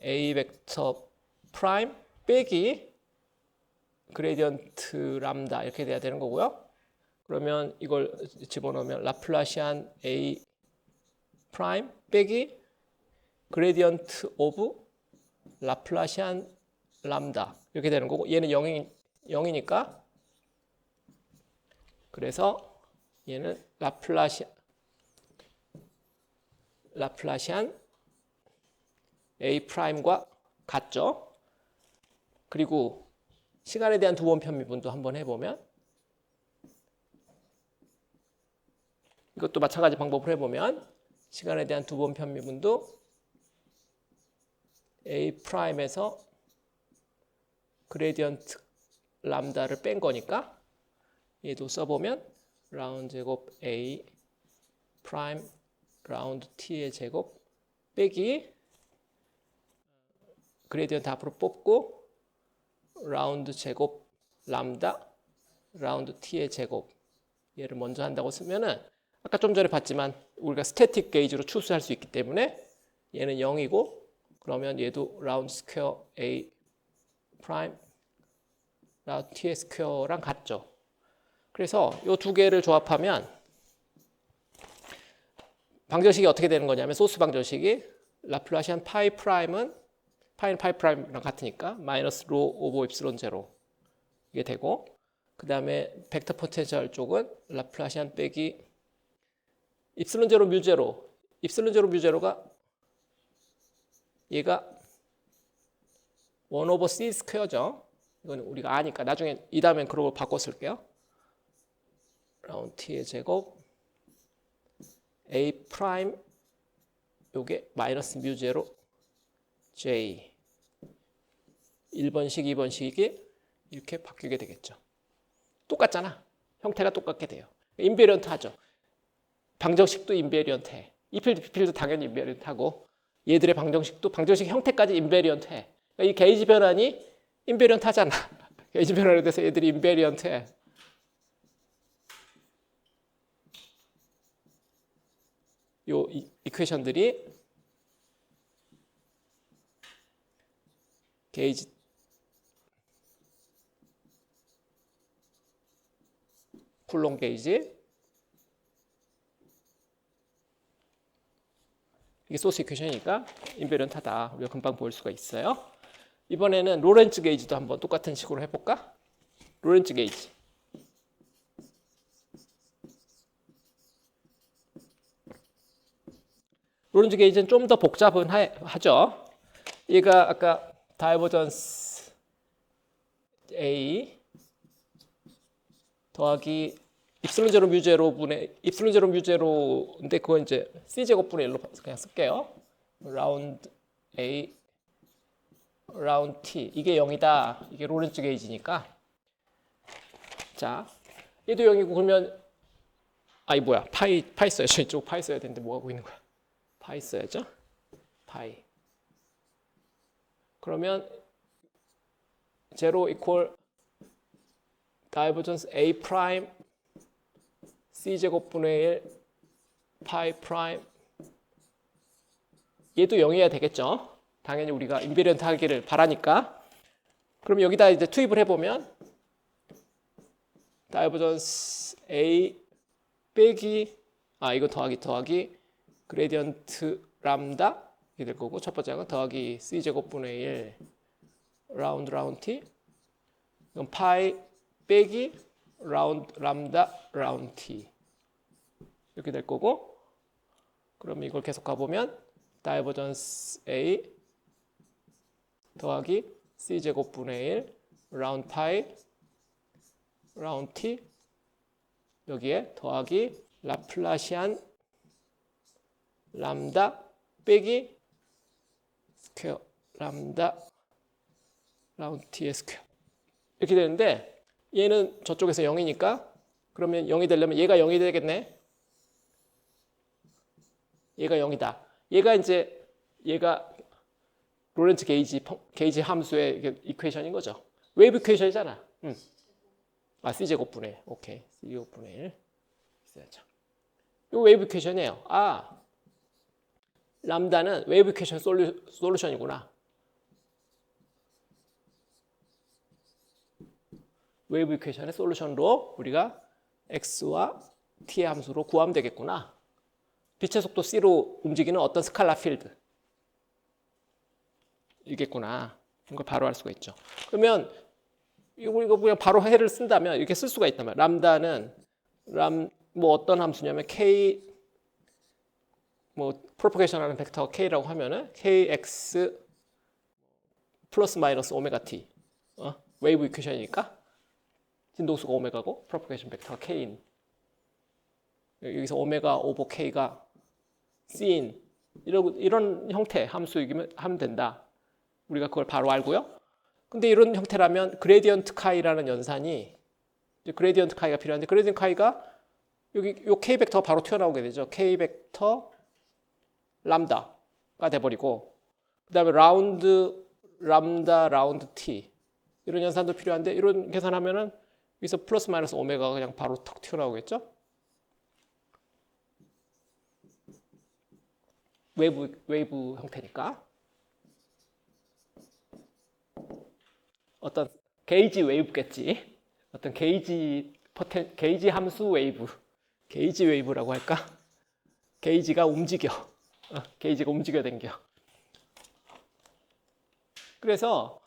A 벡터 프라임 빼기 그레디언트 람다 이렇게 돼야 되는 거고요. 그러면 이걸 집어넣으면 라플라시안 A 프라임 빼기 그레디언트 오브 라플라시안 람다 이렇게 되는 거고 얘는 0이니까 그래서 얘는 라플라시안 A 프라임과 같죠. 그리고 시간에 대한 두번 편미분도 한번 해보면 이것도 마찬가지 방법을 해보면 시간에 대한 두번 편미분도 A 프라임에서 그레디언트 람다를 뺀 거니까 얘도 써보면 라운드 제곱 A 프라임 라운드 T의 제곱 빼기 그레디언트 앞으로 뽑고 라운드 제곱 람다 라운드 T의 제곱 얘를 먼저 한다고 쓰면은 아까 좀 전에 봤지만 우리가 스태틱 게이지로 추수할 수 있기 때문에 얘는 0이고 그러면 얘도 라운드 스퀘어 A 프라임 라운드 T의 스퀘어랑 같죠. 그래서 이 두 개를 조합하면 방정식이 어떻게 되는 거냐면 소스 방정식이 라플라시안 파이 프라임은 파이는 파이 프라임이랑 같으니까 마이너스 로 오버 입실론 제로 이게 되고 그 다음에 벡터 포텐셜 쪽은 라플라시안 빼기 입실론 제로 뮤 제로 입실론 제로 뮤 제로가 얘가 1 오버 C 스퀘어죠. 이건 우리가 아니까 나중에 이 다음엔 그런 걸 바꿔 쓸게요. 라운드 T의 제곱 A 프라임 요게 마이너스 뮤 제로 J 1번식 2번식이 이렇게 바뀌게 되겠죠. 똑같잖아. 형태가 똑같게 돼요. 인베리언트 하죠. 방정식도 인베리언트 해. 이 필드, B 필드 당연히 인베리언트 하고 얘들의 방정식도 방정식 형태까지 인베리언트 해. 그러니까 이 게이지 변환이 인베리언트 하잖아. 게이지 변환에 대해서 얘들이 인베리언트 해. 요 이퀘이션들이 게이지 쿨롱 게이지 이게 소스 이퀘이션이니까 인베리언트하다. 우리가 금방 볼 수가 있어요. 이번에는 로렌츠 게이지도 한번 똑같은 식으로 해볼까? 로렌츠 게이지. 로렌츠 게이지는 좀 더 복잡은 하죠. 얘가 아까 다이버전스 A 더하기 입실론 제로 뮤 제로 분의 입실론 제로 뮤 제로인데 그건 이제 C 제곱 분의 1로 그냥 쓸게요. 라운드 A 라운드 T 이게 0이다. 이게 로렌츠 게이지니까 자 얘도 0이고 그러면 아이 뭐야 파이 써야죠. 이쪽 파이 써야 되는데 뭐 하고 있는 거야? 파이 써야죠. 파이 그러면 제로 이퀄 다이버전스 A 프라임 C 제곱분의 1 파이 프라임 얘도 0이어야 되겠죠. 당연히 우리가 인베리언트 하기를 바라니까. 그럼 여기다 이제 투입을 해보면 다이버전스 A 빼기 이거 더하기 그레디언트 람다 이렇게 될 거고 첫 번째가 더하기 C 제곱분의 1 라운드 T 그럼 파이 빼기 라운드 람다 라운드 T 이렇게 될 거고 그럼 이걸 계속 가보면 다이버전스 A 더하기 C 제곱분의 1 라운드 파이 라운드 T 여기에 더하기 라플라시안 람다 빼기 스퀘어 람다 라운드 T의 스퀘어 이렇게 되는데 얘는 저쪽에서 0이니까 그러면 0이 되려면 얘가 0이 되겠네. 얘가 0이다. 얘가 로렌츠 게이지 함수의 이퀘이션인 거죠. 웨이브 이퀘이션이잖아. C 제곱분의 1. 오케이. C 제곱분의 1. 있어야죠. 이거 웨이브 이퀘이션이에요. 람다는 웨이브 이퀘이션 솔루션이구나. 웨이브 이퀘이션의 솔루션으로 우리가 x와 t의 함수로 구하면 되겠구나. 빛의 속도 c로 움직이는 어떤 스칼라 필드 이겠구나. 이걸 바로 알 수가 있죠. 그러면 이거 그냥 바로 해를 쓴다면 이렇게 쓸 수가 있다면 람다는 뭐 어떤 함수냐면 k 뭐 프로포게이션 하는 벡터 k라고 하면은 kx 플러스 마이너스 오메가 t 웨이브 이퀘이션이니까 진동수가 오메가고 프로포게이션 벡터가 k인 여기서 오메가 오버 k가 c인 이런 형태 함수이기면 하면 된다. 우리가 그걸 바로 알고요. 근데 이런 형태라면 그레디언트 카이라는 연산이 이제 그레디언트 카이가 필요한데 그레디언트 카이가 여기 요 k 벡터가 바로 튀어나오게 되죠. k 벡터 람다가 돼버리고 그다음에 람다 라운드 t 이런 연산도 필요한데 이런 계산하면은 여기서 플러스 마이너스 오메가가 그냥 바로 턱 튀어나오겠죠. 웨이브 형태니까 어떤 게이지 웨이브겠지. 어떤 게이지 함수 웨이브, 게이지 웨이브라고 할까? 게이지가 움직여 댕겨. 그래서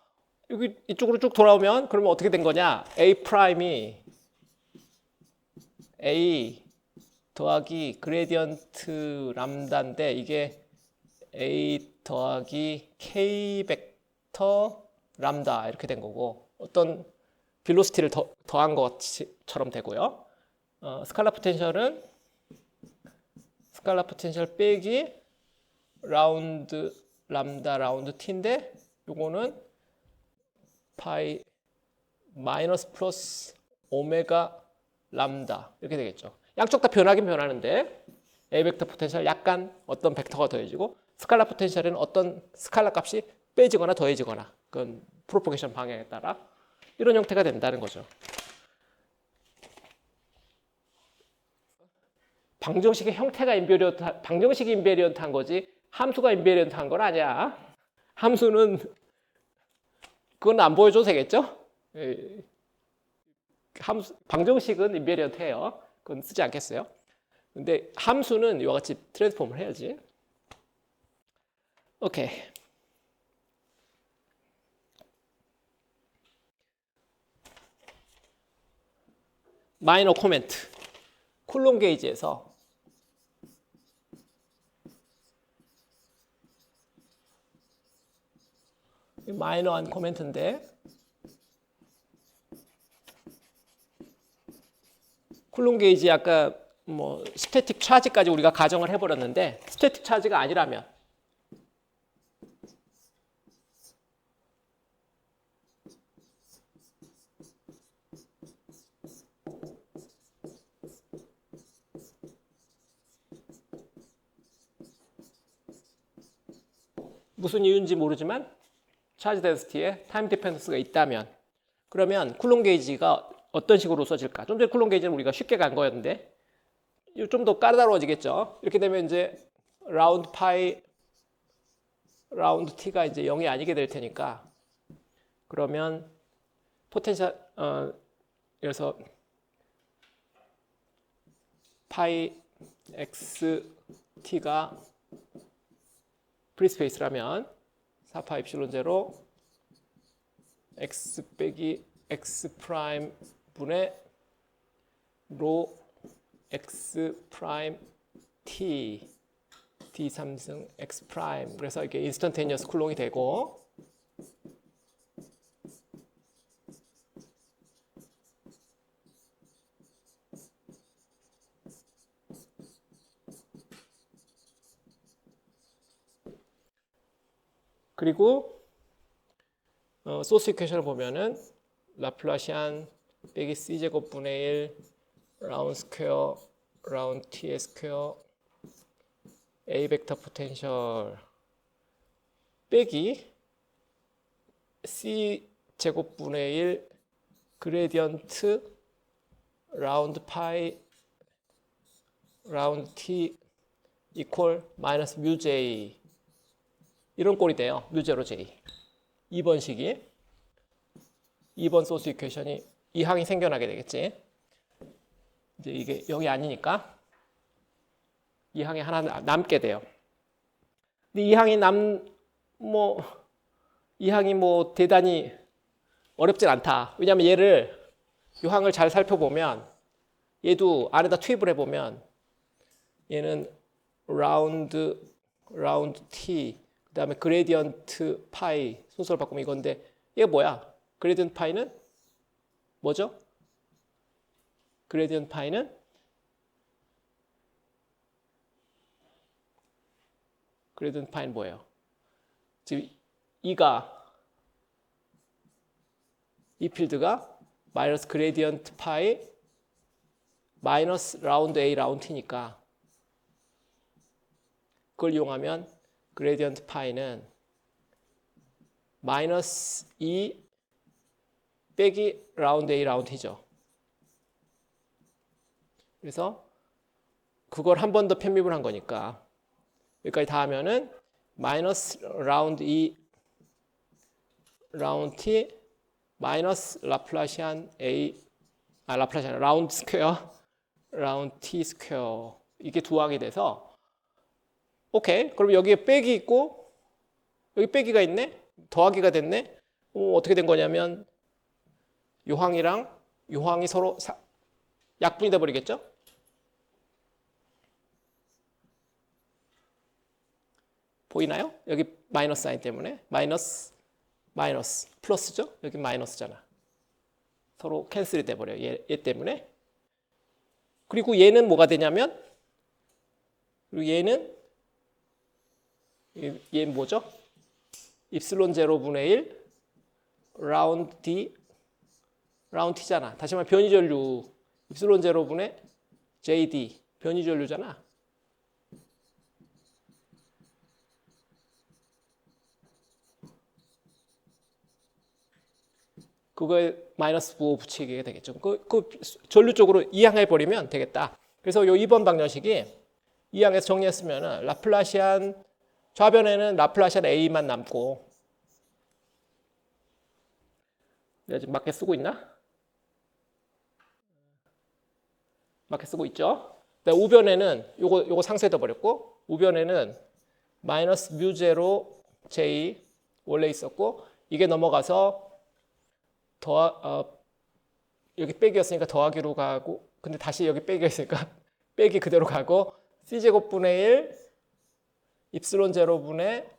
여기 이쪽으로 쭉 돌아오면 그러면 어떻게 된 거냐? A 프라임이 A 더하기 그레디언트 람다인데 이게 A 더하기 K 벡터 람다 이렇게 된 거고 어떤 빌로시티를 더한 것처럼 되고요. 스칼라 포텐셜은 스칼라 포텐셜 빼기 라운드 람다 라운드 t인데 요거는 파이 마이너스 플러스 오메가 람다 이렇게 되겠죠. 양쪽 다 변하긴 변하는데 A 벡터 포텐셜 약간 어떤 벡터가 더해지고 스칼라 포텐셜에는 어떤 스칼라 값이 빼지거나 더해지거나 그건 프로포게이션 방향에 따라 이런 형태가 된다는 거죠. 방정식의 형태가 방정식이 인베리언트한 거지 함수가 인베리언트한 건 아니야. 함수는 그건 안 보여줘도 되겠죠? 방정식은 인베리언트해요. 그건 쓰지 않겠어요. 근데 함수는 이와 같이 트랜스폼을 해야지. 오케이. 마이너 코멘트. 쿨롬 게이지에서 마이너한 코멘트인데 쿨롬 게이지 아까 뭐 스태틱 차지까지 우리가 가정을 해버렸는데 스태틱 차지가 아니라면 무슨 이유인지 모르지만 차지 덴시티에 타임 디펜던스가 있다면 그러면 쿨롬 게이지가 어떤 식으로 써질까? 좀 전에 쿨롬 게이지는 우리가 쉽게 간 거였는데 좀 더 까다로워지겠죠. 이렇게 되면 이제 라운드 t가 이제 0이 아니게 될 테니까 그러면 포텐셜 그래서 파이 x t가 프리스페이스라면 4파 입실론 제로 x 빼기 x 프라임 분의 로 x 프라임 t d 3승 x 프라임 그래서 이게 인스턴테니어스 쿨롱이 되고 그리고 소스 이퀘이션을 보면은 라플라시안 빼기 c제곱분의 1 라운드 스퀘어 라운드 t의 스퀘어 a 벡터 포텐셜 빼기 c 제곱분의 1 그레디언트 라운드 파이 라운드 t 이퀄 마이너스 뮤 j 이런 꼴이 돼요. 뮤제로 j 2번식이 2번 소스 이퀘이션이 이 항이 생겨나게 되겠지. 이제 이게 0이 아니니까 이 항이 하나 남게 돼요. 근데 이 항이 이 항이 뭐 대단히 어렵진 않다. 왜냐하면 얘를 이 항을 잘 살펴보면 얘도 안에다 투입을 해보면 얘는 라운드 t 그다음에 그레디언트 파이 순서를 바꾸면 이건데 얘가 뭐야? 그레디언트 파이는 뭐죠? 그레디언트 파이는 뭐예요? 지금 이 필드가 마이너스 그레디언트 파이 마이너스 라운드 A 라운드 T니까 그걸 이용하면 그레디언트 파이는 마이너스 2 빼기 라운드 A 라운드 T죠. 그래서 그걸 한 번 더 편입을 한 거니까 여기까지 다 하면은 마이너스 라운드 2 라운드 T 마이너스 라플라시안 A 라플라시안 라운드 스퀘어 라운드 T 스퀘어 이게 두 항이 돼서 오케이. 그럼 여기에 빼기 있고 여기 빼기가 있네. 더하기가 됐네. 어떻게 된 거냐면 요 항이랑 요 항이 서로 약분이 돼 버리겠죠? 보이나요? 여기 마이너스 사인 때문에 마이너스 플러스죠? 여기 마이너스잖아. 서로 캔슬이 돼 버려요. 얘 때문에. 그리고 얘는 뭐가 되냐면 그리고 얘는 뭐죠? 입실론 제로분의 1 라운드 T잖아. 다시 말해 변이전류 입실론 제로분의 JD 변이전류잖아. 그거에 마이너스 9 붙이게 되겠죠. 그 전류 쪽으로 이항해 버리면 되겠다. 그래서 요 2번 방정식이 이항에서 정리했으면은 라플라시안 좌변에는 라플라시안 A만 남고 내가 지금 맞게 쓰고 있나? 맞게 쓰고 있죠. 우변에는 요거 상쇄돼 버렸고 우변에는 마이너스 뮤 제로 J 원래 있었고 이게 넘어가서 여기 빼기였으니까 더하기로 가고 근데 다시 여기 빼기였으니까 빼기 그대로 가고 C제곱분의 1 입실론 제로분의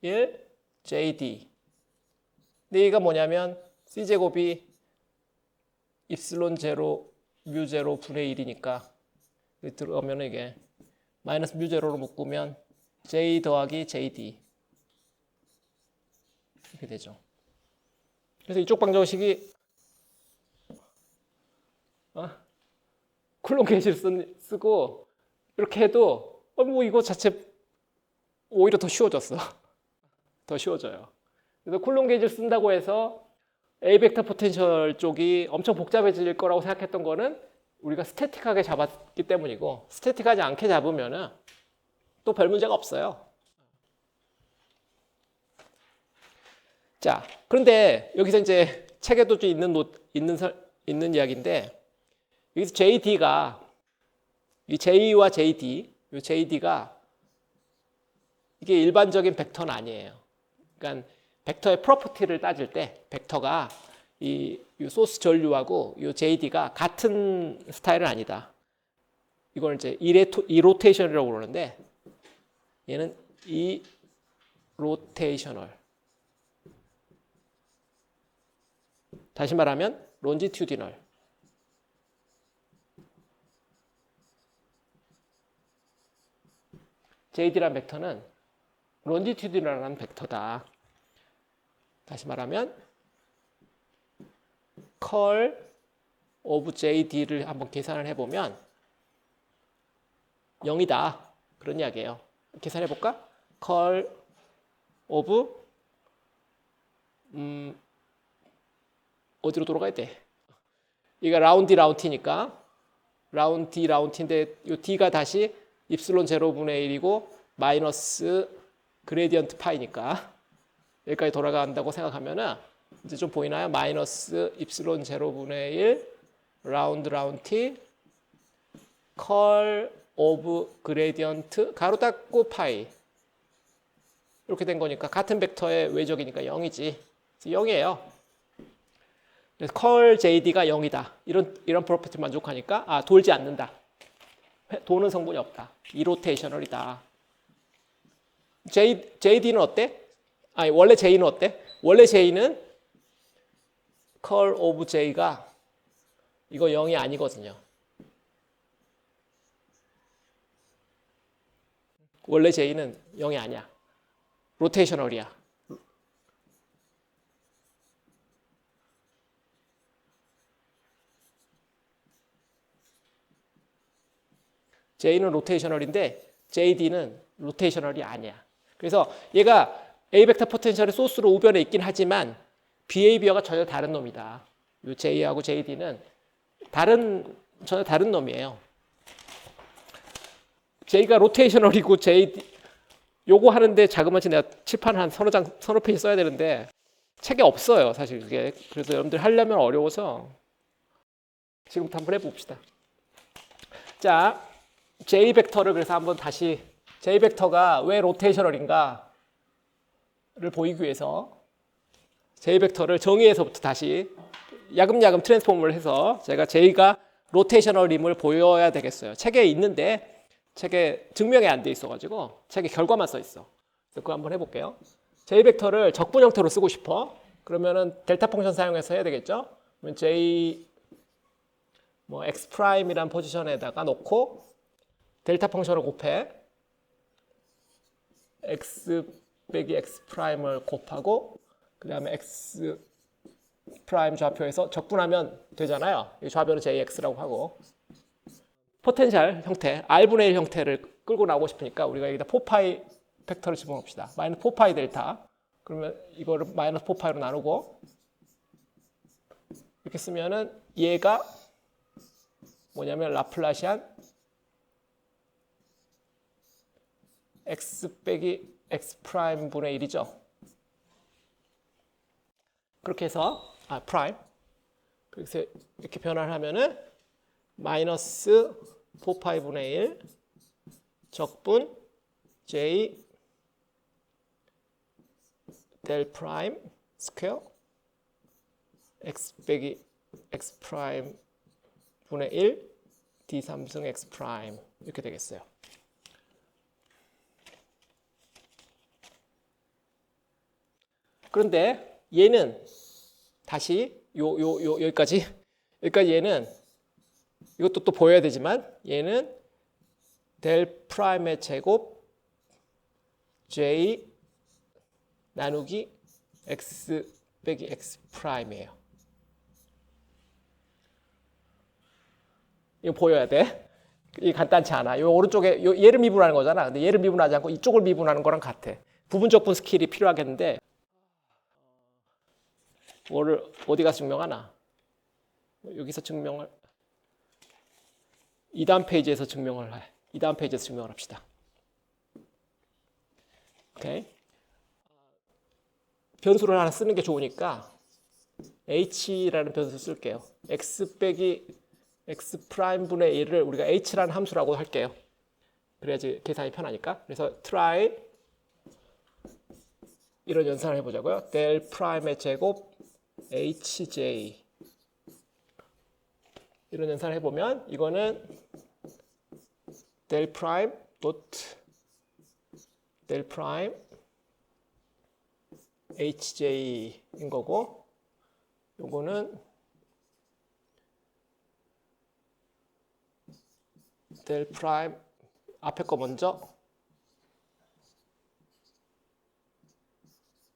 1 JD 근데 얘가 뭐냐면 C제곱이 입실론 제로 뮤 제로 분의 1이니까 들어가면 이게 마이너스 뮤 제로로 묶으면 J 더하기 JD 이렇게 되죠. 그래서 이쪽 방정식이 쿨롱 게이지를 쓰고 이렇게 해도 뭐 이거 자체 오히려 더 쉬워졌어. 더 쉬워져요. 그래서 쿨롱 게이지를 쓴다고 해서 A 벡터 포텐셜 쪽이 엄청 복잡해질 거라고 생각했던 거는 우리가 스태틱하게 잡았기 때문이고 스태틱하지 않게 잡으면은 또 별 문제가 없어요. 자, 그런데 여기서 이제 책에도 좀 있는 이야기인데 여기서 JD가 이 J와 JD, 이 JD가 이게 일반적인 벡터는 아니에요. 그러니까 벡터의 프로퍼티를 따질 때 벡터가 이 소스 전류하고 이 JD가 같은 스타일은 아니다. 이걸 이제 이로테이션이라고 그러는데 얘는 이로테이셔널. 다시 말하면 론지튜디널. JD라는 벡터는 론지튜디널한 벡터다. 다시 말하면 컬 오브 JD를 한번 계산을 해보면 0이다. 그런 이야기예요. 계산해볼까? 컬 오브 어디로 돌아가야 돼? 이거 라운드 라운티니까 라운드 라운티인데 이 D가 다시 입실론 제로분의 1이고 마이너스 그레디언트 파이니까 여기까지 돌아간다고 생각하면은 이제 좀 보이나요? 마이너스 입실론 제로분의 1 라운드 라운티 컬 오브 그레디언트 가로 닫고 파이 이렇게 된 거니까 같은 벡터의 외적이니까 0이지. 0이에요. 그래서 컬 JD가 0이다. 이런 프로퍼티 만족하니까 돌지 않는다. 도는 성분이 없다. 이로테이셔널이다. JD는 어때? 아니 원래 J는 어때? 원래 J는 컬 오브 J가 이거 0이 아니거든요. 원래 J는 0이 아니야. 로테이셔널이야. J는 로테이셔널인데 JD는 로테이셔널이 아니야. 그래서 얘가 A 벡터 포텐셜의 소스로 우변에 있긴 하지만 비헤이비어가 전혀 다른 놈이다. 이 J하고 JD는 전혀 다른 놈이에요. J가 로테이셔널이고 JD 요거 하는데 자그마치 내가 칠판 한 서너 페이지 써야 되는데 책에 없어요. 사실 그게. 그래서 여러분들 하려면 어려워서 지금부터 한번 해봅시다. 자, J 벡터를 그래서 한번 다시 J 벡터가 왜 로테이셔널인가를 보이기 위해서 J 벡터를 정의에서부터 다시 야금야금 트랜스폼을 해서 제가 J가 로테이셔널임을 보여야 되겠어요. 책에 있는데 책에 증명이 안 돼 있어가지고 책에 결과만 써 있어. 그래서 그거 한번 해볼게요. J 벡터를 적분 형태로 쓰고 싶어. 그러면은 델타 펑션 사용해서 해야 되겠죠. 그러면 J X 프라임이란 포지션에다가 놓고 델타 펑션을 곱해. X 빼기 X 프라임을 곱하고 그 다음에 X 프라임 좌표에서 적분하면 되잖아요. 이 좌표는 JX라고 하고 포텐셜 형태, R분의 1 형태를 끌고 나오고 싶으니까 우리가 여기다 4파이 팩터를 집어넣읍시다. 마이너스 4파이 델타. 그러면 이거를 마이너스 4파이로 나누고 이렇게 쓰면은 얘가 뭐냐면 라플라시안 X 빼기 X 프라임 분의 1이죠. 그렇게 해서 프라임 그래서 이렇게 변화를 하면은 마이너스 4파이 분의 1 적분 J 델 프라임 스퀘어 X 빼기 X 프라임 분의 1 D 3승 X 프라임 이렇게 되겠어요. 그런데 얘는 다시 여기까지 얘는 이것도 또 보여야 되지만 얘는 델 프라임의 제곱 J 나누기 X 빼기 X 프라임이에요. 이거 보여야 돼. 이게 간단치 않아. 요 오른쪽에 얘를 미분하는 거잖아. 근데 얘를 미분하지 않고 이쪽을 미분하는 거랑 같아. 부분적분 스킬이 필요하겠는데 뭐를 어디 가서 증명하나? 여기서 증명을 2다음 페이지에서 증명을 해. 2다음 페이지에서 증명을 합시다. 오케이. 변수를 하나 쓰는 게 좋으니까 h라는 변수 쓸게요. x 빼기 x 프라임 분의 1을 우리가 h라는 함수라고 할게요. 그래야지 계산이 편하니까. 그래서 try 이런 연산을 해보자고요. 델 프라임의 제곱 hj 이런 연산을 해보면 이거는 델 프라임 도트 델 프라임 hj인 거고 요거는 델 프라임 앞에 거 먼저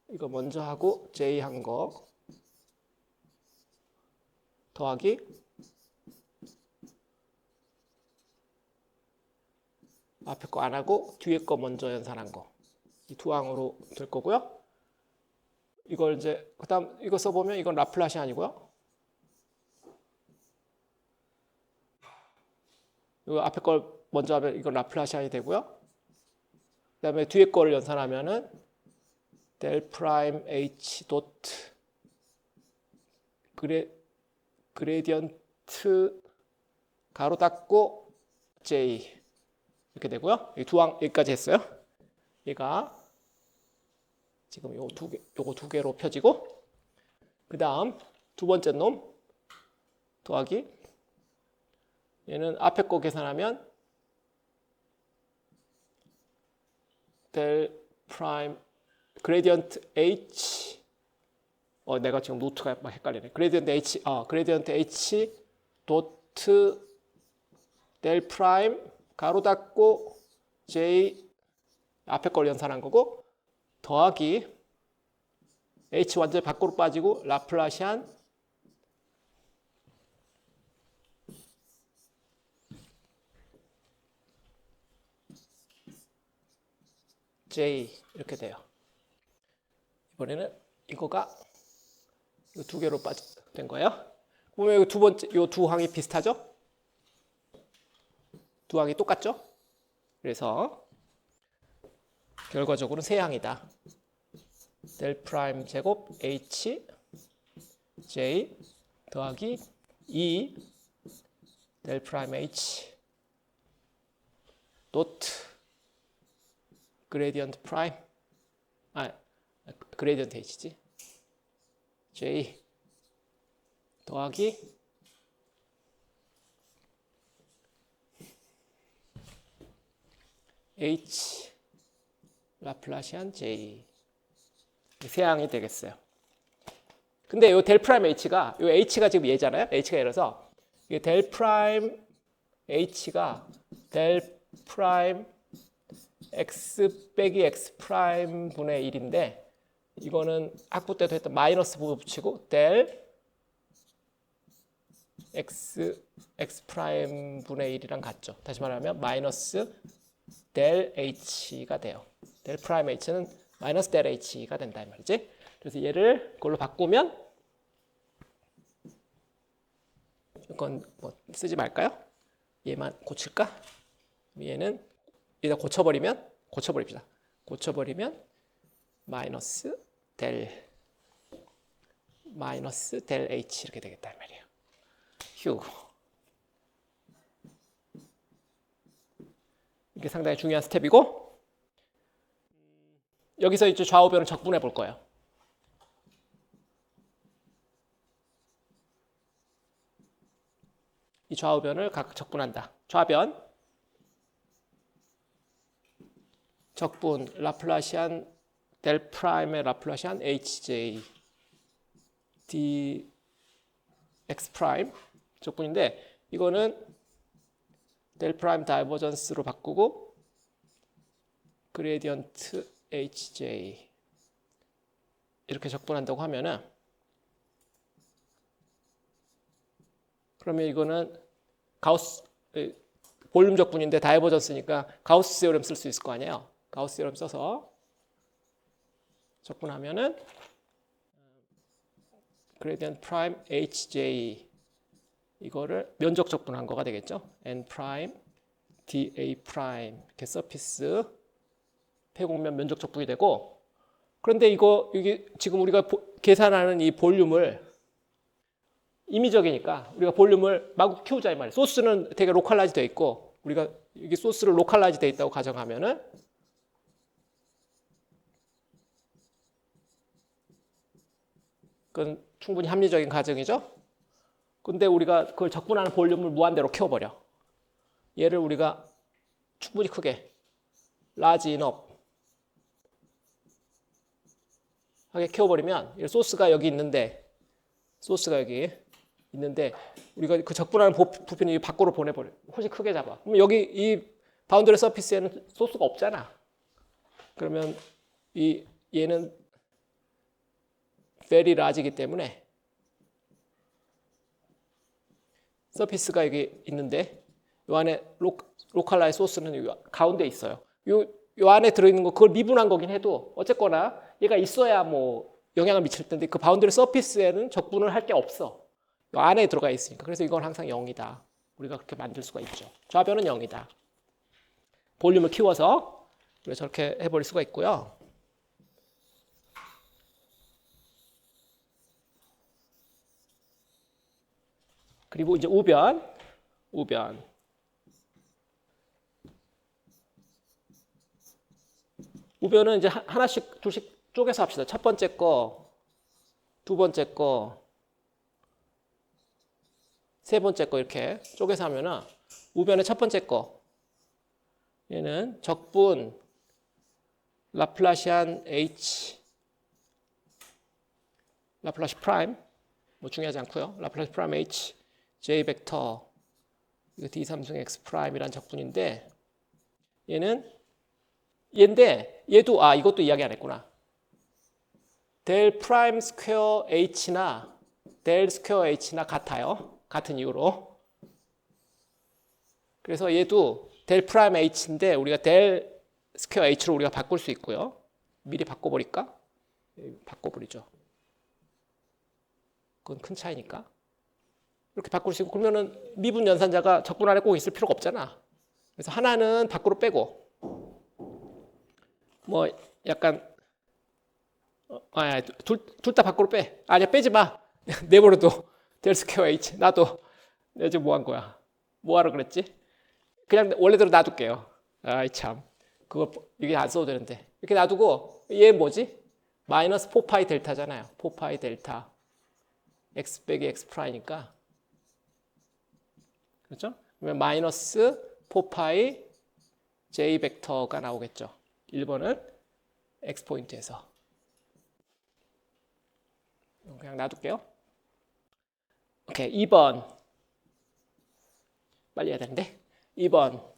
이거 먼저 하고 j 한 거 더하기 앞에 거 안 하고 뒤에 거 먼저 연산한 거 이 두 항으로 될 거고요. 이걸 이제 그다음 이거 써보면 이건 라플라시안이고요. 이거 앞에 걸 먼저 하면 이건 라플라시안이 되고요. 그다음에 뒤에 거를 연산하면은 델 프라임 h 도트 그레디언트 가로 닫고 j 이렇게 되고요. 이 두 항 여기까지 했어요. 얘가 지금 요거 두 개로 펴지고, 그 다음 두 번째 놈 더하기, 얘는 앞에 거 계산하면 델 프라임 그레디언트 H, 내가 지금 노트가 막 헷갈리네. 그레디언트 H 도트 델 프라임 가로 닫고 J 앞에 걸 연산한 거고, 더하기 H 완전히 밖으로 빠지고 라플라시안 J 이렇게 돼요. 이번에는 이거가 두 개로 된 거예요. 보면 두 번째 요 두 항이 비슷하죠? 두 항이 똑같죠? 그래서 결과적으로는 세 항이다. 델 프라임 제곱 H J 더하기 2 델 프라임 H 도트 그레디언트 프라임 그레디언트 H지 J 더하기 H 라플라시안 J 세 항이 되겠어요. 근데 이 델 프라임 H가 이 H가 지금 얘잖아요. H가 얘라서 이게 델 프라임 H가 델 프라임 X 빼기 X 프라임 분의 1인데 이거는 학부 때도 했던 마이너스 부분 붙이고 델 X 프라임 분의 1이랑 같죠. 다시 말하면 마이너스 델 H가 돼요. 델 프라임 H는 마이너스 델 H가 된다 이 말이지. 그래서 얘를 그걸로 바꾸면 이건 뭐 쓰지 말까요? 얘만 고칠까? 얘는 여기다 고쳐버립시다. 고쳐버리면 마이너스 델 H 이렇게 되겠다 이 말이에요. 휴. 이게 상당히 중요한 스텝이고, 여기서 이제 좌우변을 적분해 볼 거예요. 이 좌우변을 각각 적분한다. 좌변 적분 라플라시안 델 프라임의 라플라시안 HJ D X 프라임 적분인데 이거는 델 프라임 다이버전스로 바꾸고 그레디언트 HJ 이렇게 적분한다고 하면은, 그러면 이거는 가우스 볼륨 적분인데 다이버전스니까 가우스 세오렘 쓸 수 있을 거 아니에요. 가우스 세오렘 써서 적분하면은 그레디언트 프라임 HJ 이거를 면적 적분한 거가 되겠죠. N 프라임 DA 프라임 이렇게 서피스 폐곡면 면적 적분이 되고, 그런데 이게 지금 우리가 계산하는 이 볼륨을 임의적이니까 우리가 볼륨을 마구 키우자 이 말이에요. 소스는 되게 로컬라이즈 되어 있고, 우리가 이게 소스를 로컬라이즈 되어 있다고 가정하면은 그건 충분히 합리적인 가정이죠. 근데 우리가 그걸 적분하는 볼륨을 무한대로 키워버려. 얘를 우리가 충분히 크게 large enough 하게 키워버리면 소스가 여기 있는데 우리가 그 적분하는 부피는 밖으로 보내버려. 훨씬 크게 잡아. 그럼 여기 이 바운더리 서피스에는 소스가 없잖아. 그러면 얘는 very large이기 때문에 서피스가 여기 있는데 이 안에 로컬라이즈 소스는 여기 가운데 있어요. 요 안에 들어있는 거 그걸 미분한 거긴 해도 어쨌거나 얘가 있어야 뭐 영향을 미칠 텐데 그 바운더리 서피스에는 적분을 할 게 없어. 요 안에 들어가 있으니까. 그래서 이건 항상 0이다. 우리가 그렇게 만들 수가 있죠. 좌변은 0이다. 볼륨을 키워서 우리가 저렇게 해버릴 수가 있고요. 그리고 이제 우변. 우변은 이제 하나씩 둘씩 쪼개서 합시다. 첫 번째 거, 두 번째 거, 세 번째 거 이렇게 쪼개서 하면은 우변의 첫 번째 거 얘는 적분 라플라시안 H 라플라시 프라임 뭐 중요하지 않고요. 라플라시 프라임 H J 벡터 이거 D 삼승 X 프라임이란 적분인데 얘인데 얘도 이것도 이야기 안 했구나. 델 프라임 스퀘어 H나 델 스퀘어 H나 같아요. 같은 이유로. 그래서 얘도 델 프라임 H인데 우리가 델 스퀘어 H로 우리가 바꿀 수 있고요. 미리 바꿔버릴까? 바꿔버리죠. 그건 큰 차이니까. 이렇게 바꿀 수 있고 그러면은 미분 연산자가 적분 안에 꼭 있을 필요가 없잖아. 그래서 하나는 밖으로 빼고 뭐 약간 둘 다 밖으로 빼. 아니야 빼지 마. 내버려둬. 델 스퀘어 H. 나도 내가 지금 뭐 한 거야? 뭐 하러 그랬지? 그냥 원래대로 놔둘게요. 아이 참. 그거 이게 안 써도 되는데. 이렇게 놔두고 얘 뭐지? 마이너스 4파이 델타잖아요. 4파이 델타. x 빼기 x 프라이니까. 그렇죠? 그러면 마이너스 4파이 j 벡터가 나오겠죠. 1번은 x 포인트에서. 그냥 놔둘게요. 오케이, 2번. 빨리 해야 되는데. 2번.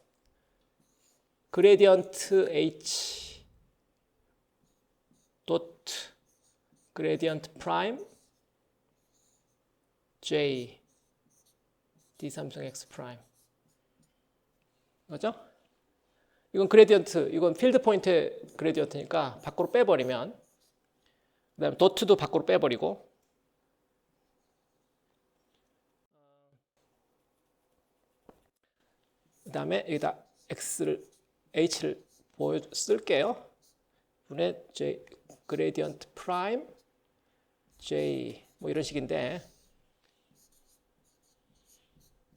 그레디언트 H 도트 그레디언트 프라임 J D 삼승 X 프라임. 그죠? 이건 그레디언트, 이건 필드 포인트 그레디언트니까 밖으로 빼버리면 그다음에 도트도 밖으로 빼버리고 그다음에 여기다 X를 H를 쓸게요. 분의 J 그레디언트 프라임 J 뭐 이런 식인데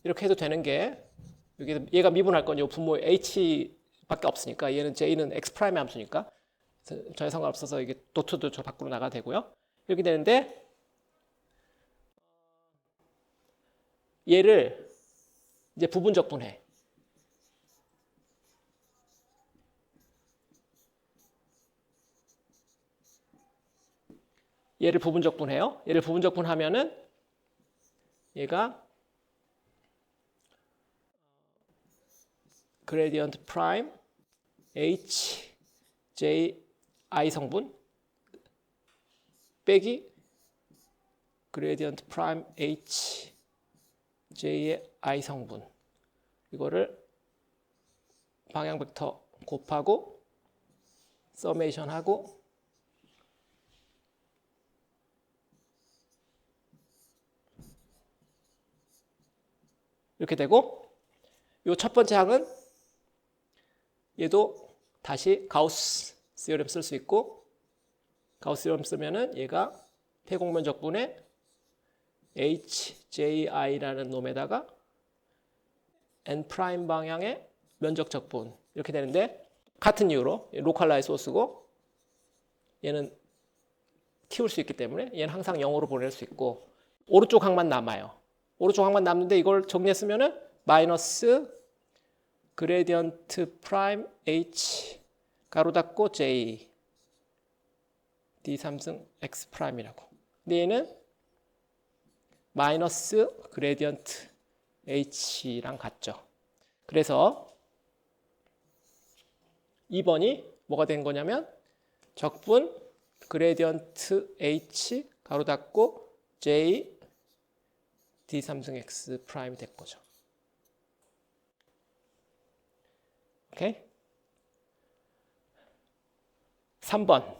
이렇게 해도 되는 게 여기 얘가 미분할 건 요 분모 H밖에 없으니까 얘는 J는 X 프라임의 함수니까 전혀 상관없어서 이게 도트도 저 밖으로 나가도 되고요. 이렇게 되는데 얘를 이제 부분적분해. 얘를 부분적분해요. 얘를 부분적분하면은 얘가 그레디언트 프라임 H J I 성분 빼기 그레디언트 프라임 H J의 I 성분 이거를 방향 벡터 곱하고 서메이션 하고 이렇게 되고 이 첫 번째 항은 얘도 다시 가우스 시어럼 쓸 수 있고 가우스 시어럼 쓰면은 얘가 폐곡면 적분의 HJI라는 놈에다가 N 프라임 방향의 면적 적분 이렇게 되는데 같은 이유로 로컬라이즈 소스고 얘는 키울 수 있기 때문에 얘는 항상 0으로 보낼 수 있고 오른쪽 항만 남아요. 오른쪽 항만 남는데 이걸 정리했으면은 마이너스 그레디언트 프라임 H 가로 닫고 J D 삼승 X 프라임이라고. 근데 얘는 마이너스 그레디언트 H랑 같죠. 그래서 2번이 뭐가 된 거냐면 적분 그레디언트 H 가로 닫고 J D 삼승 X 프라임이 될 거죠. 오케이? 3번.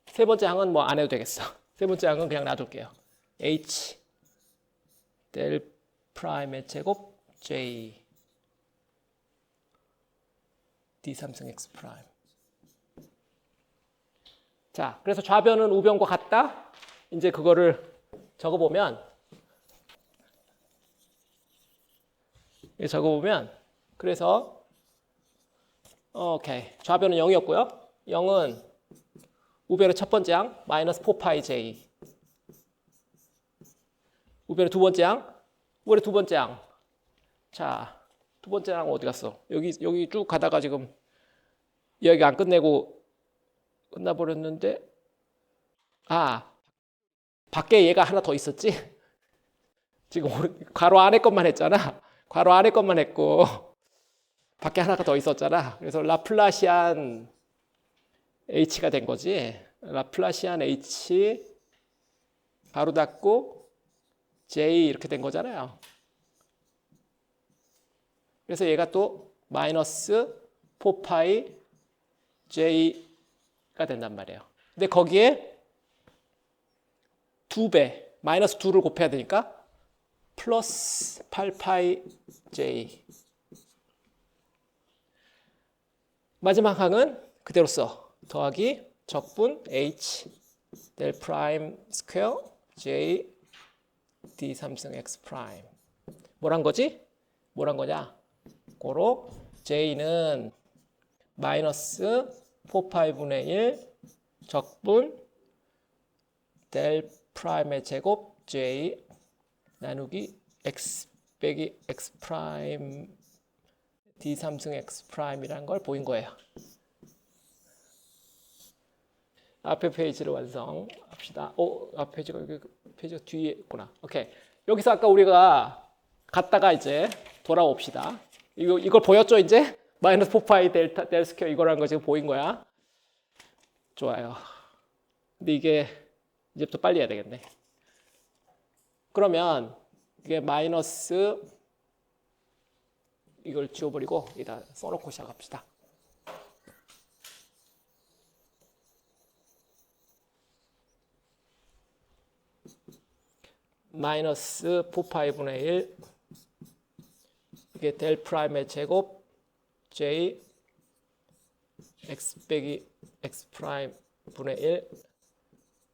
세 번째 항은 뭐 안 해도 되겠어. 세 번째 항은 그냥 놔둘게요. H 델 프라임의 제곱 J D 삼승 X 프라임. 자, 그래서 좌변은 우변과 같다. 이제 그거를 적어보면 그래서 오케이. 좌변은 0이었고요. 0은 우변의 첫 번째 항 마이너스 4파이 j. 우변의 두 번째 항, 우변의 두 번째 항. 자, 두 번째 항 어디 갔어? 여기 쭉 가다가 지금 이야기 안 끝내고 끝나버렸는데, 밖에 얘가 하나 더 있었지? 지금 괄호 안에 것만 했잖아. 괄호 안에 것만 했고 밖에 하나가 더 있었잖아. 그래서 라플라시안 h가 된 거지. 라플라시안 h 가로 닫고 j 이렇게 된 거잖아요. 그래서 얘가 또 마이너스 4파이 j가 된단 말이에요. 근데 거기에 2배, 마이너스 2를 곱해야 되니까 플러스 8파이 j. 마지막 항은 그대로 써. 더하기 적분 h 델 프라임 스퀘어 j d 3승 x 프라임. 뭐란 거지? 뭐란 거냐? 고로 j는 마이너스 4파이분의 1 적분 델 프라임의 제곱 j 나누기 x 빼기 x 프라임 d 3승 x 프라임이라는 걸 보인 거예요. 앞에 페이지를 완성합시다. 앞 페이지가 여기 페이지가 뒤에 있구나. 오케이. 여기서 아까 우리가 갔다가 이제 돌아옵시다. 이걸 보였죠 이제? 마이너스 4파이 델 스퀘어 이거라는 거 지금 보인 거야. 좋아요. 근데 이게 이제부터 빨리 해야 되겠네. 그러면 이게 마이너스 이걸 지워버리고 여기다 써놓고 시작합시다. 마이너스 4파이분의 1 이게 델 프라임의 제곱 j x 빼기 x 프라임 분의 1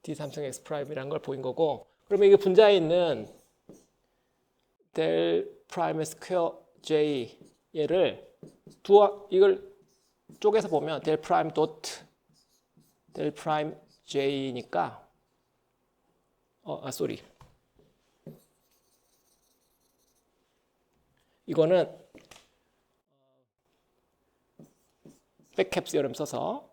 d 3승 x 프라임이라는 걸 보인 거고, 그러면 이게 분자에 있는 델 프라임의 스퀘어 j 얘를 이걸 쪼개서 보면 델 프라임 도트 델 프라임 j니까 쏘리. 이거는 백캡 시어럼 써서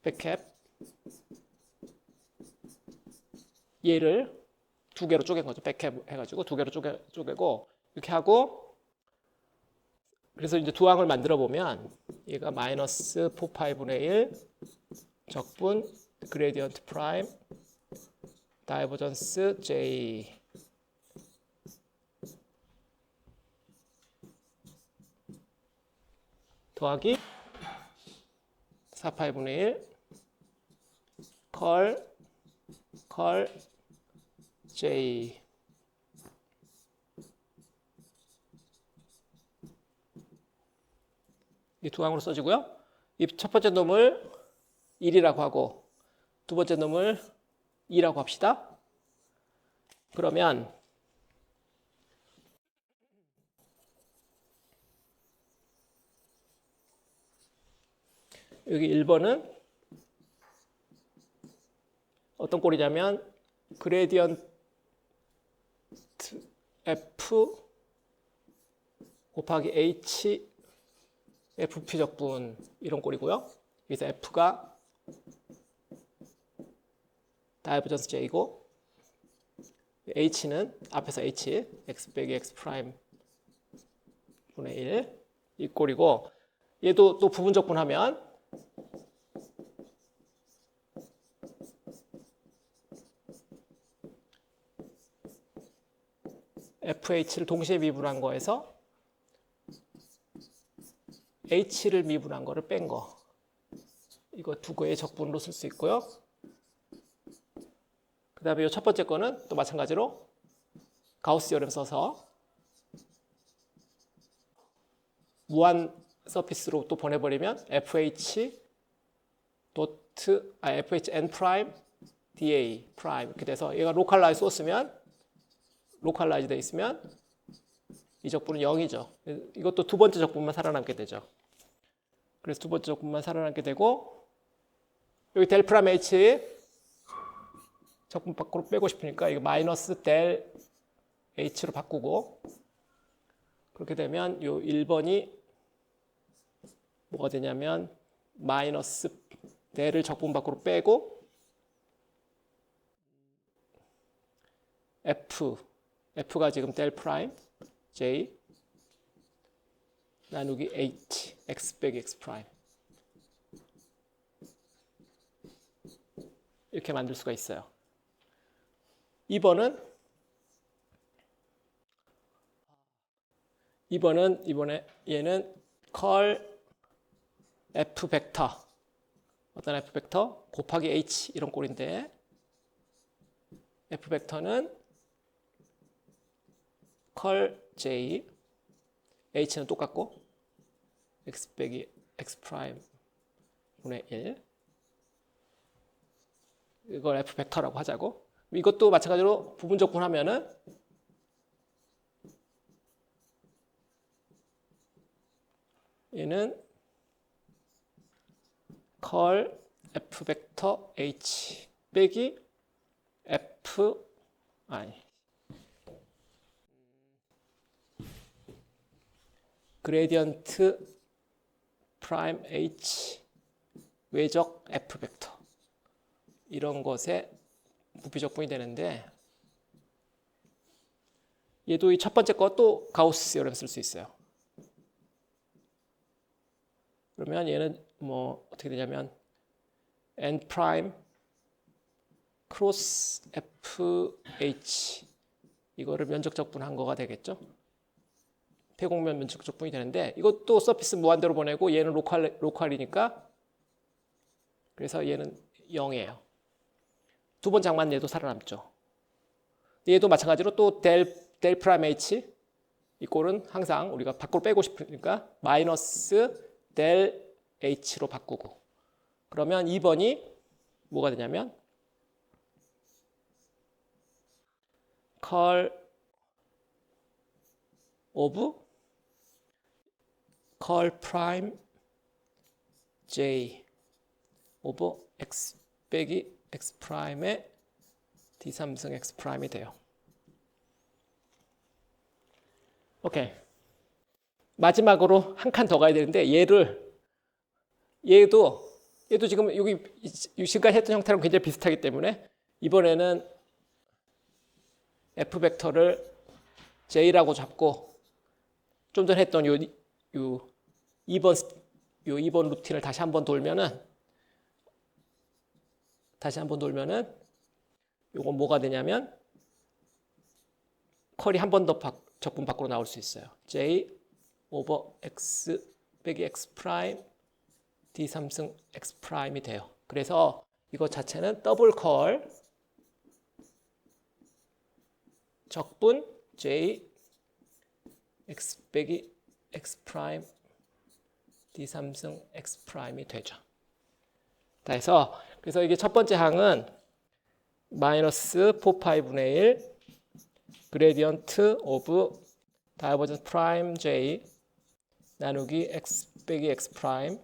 백캡 얘를 두 개로 쪼갠 거죠. 백캡 해가지고 두 개로 쪼개고 이렇게 하고, 그래서 이제 두 항을 만들어 보면 얘가 마이너스 4파이분의 1 적분 그레디언트 프라임 다이버전스 j 더하기 4파이분의 1 컬 j 이 두 항으로 써지고요. 이 첫 번째 놈을 1이라고 하고 두 번째 놈을 2라고 합시다. 그러면 여기 1번은 어떤 꼴이냐면 그레디언트 f 곱하기 h fp 적분 이런 꼴이고요. 여기서 f가 다이버전스 j이고 h는 앞에서 h x 빼기 x 프라임 분의 1 이 꼴이고, 얘도 또 부분 적분하면 fh를 동시에 미분한 거에서 h를 미분한 거를 뺀 거, 이거 두 개의 적분으로 쓸 수 있고요. 그 다음에 이 첫 번째 거는 또 마찬가지로 가우스 디어럼 써서 무한 서피스로 또 보내버리면 fh 도 fhn 프라임 da 프라임 이렇게 돼서 얘가 로컬라이즈 소스면 로컬라이즈 돼 있으면 이 적분은 0이죠. 이것도 두 번째 적분만 살아남게 되죠. 그래서 두 번째 적분만 살아남게 되고 여기 델 프라임 h 적분 밖으로 빼고 싶으니까 이거 마이너스 델 h로 바꾸고 그렇게 되면 요 1번이 뭐가 되냐면 마이너스 델을 적분 밖으로 빼고 f가 지금 델 프라임 j 나누기 h x 빼기 x 프라임 이렇게 만들 수가 있어요. 2번은 이번에 얘는 컬 f 벡터 어떤 f 벡터 곱하기 h 이런 꼴인데 f 벡터는 컬 j h는 똑같고 x 빼기 x 프라임 분의 1 이걸 f 벡터라고 하자고. 이것도 마찬가지로 부분 적분하면은 얘는 컬 f 벡터 h 빼기 f 그레디언트 프라임 h 외적 f 벡터 이런 것의 부피적분이 되는데 얘도 이 첫 번째 거 또 가우스 세어럼 쓸 수 있어요. 그러면 얘는 뭐 어떻게 되냐면 n 프라임 크로스 fh 이거를 면적적분한 거가 되겠죠. 폐곡면 면적적분이 되는데 이것도 서피스 무한대로 보내고 얘는 로컬이니까 그래서 얘는 0이에요. 두 번 장만 얘도 살아남죠. 얘도 마찬가지로 또 델 프라임 h 이 꼴은 항상 우리가 밖으로 빼고 싶으니까 마이너스 델 h로 바꾸고 그러면 2번이 뭐가 되냐면 컬 오브 컬 프라임 j 오버 x 빼기 x 프라임의 d3승 x 프라임이 돼요. 오케이. 마지막으로 한 칸 더 가야 되는데 얘도 지금 여기 지금까지 했던 형태랑 굉장히 비슷하기 때문에 이번에는 f 벡터를 j라고 잡고 좀 전에 했던 요 2번 루틴을 다시 한번 돌면은 요건 뭐가 되냐면 컬이 한 번 더 적분 밖으로 나올 수 있어요. j 오버 x 빼기 x 프라임 d3승 x 프라임이 돼요. 그래서 이거 자체는 더블 컬 적분 j x 빼기 x 프라임 d3승 x 프라임이 되죠. 그래서 이게 첫 번째 항은 마이너스 4파이분의 1 그레디언트 오브 다이버전스 프라임 j 나누기 x 빼기 x 프라임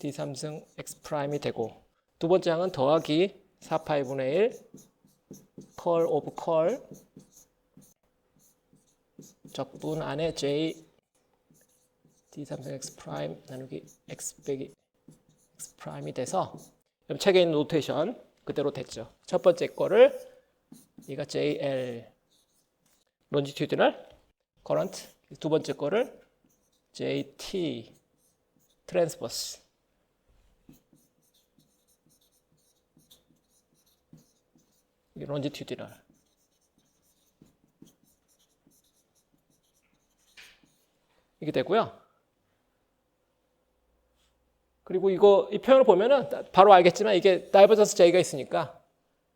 d3승 x 프라임이 되고 두 번째 항은 더하기 4파이분의 1 컬 오브 컬 적분 안에 j d3승 x 프라임 나누기 x 빼기 x 프라임이 돼서 책에 있는 노테이션 그대로 됐죠. 첫 번째 거를 얘가 JL longitudinal current 두 번째 거를 JT transverse 이게 longitudinal 이게 되고요. 그리고 이 표현을 보면은 바로 알겠지만 이게 다이버전스 J가 있으니까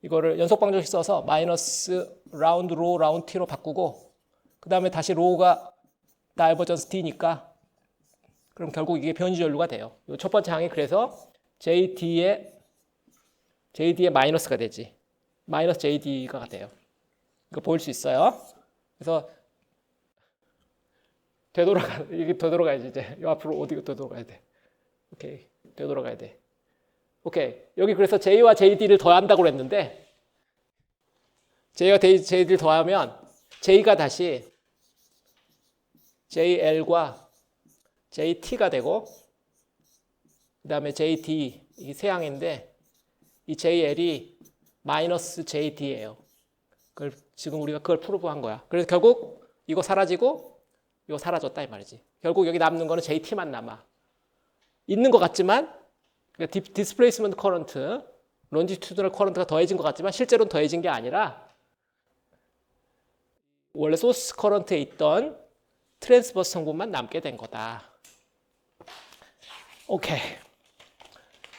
이거를 연속 방정식 써서 마이너스 라운드 로 라운드 T로 바꾸고 그 다음에 다시 로우가 다이버전스 D니까 그럼 결국 이게 변이전류가 돼요. 첫 번째 항이 그래서 JD에 마이너스가 되지. 마이너스 JD가 돼요. 이거 보일 수 있어요. 그래서 이게 되돌아가야지 이제. 요 앞으로 어디 되돌아가야 돼. 오케이. 되돌아가야 돼. 오케이. 여기 그래서 J와 JD를 더한다고 그랬는데 J와 JD를 더하면 J가 다시 JL과 JT가 되고 그 다음에 JD 이 세항인데 이 JL이 마이너스 JD예요. 지금 우리가 그걸 프루브한 거야. 그래서 결국 이거 사라지고 이거 사라졌다 이 말이지. 결국 여기 남는 거는 JT만 남아. 있는 것 같지만 디스플레이스먼트 커런트, 론지튜드널 커런트가 더해진 것 같지만 실제로는 더해진 게 아니라 원래 소스 커런트에 있던 트랜스버스 성분만 남게 된 거다. 오케이.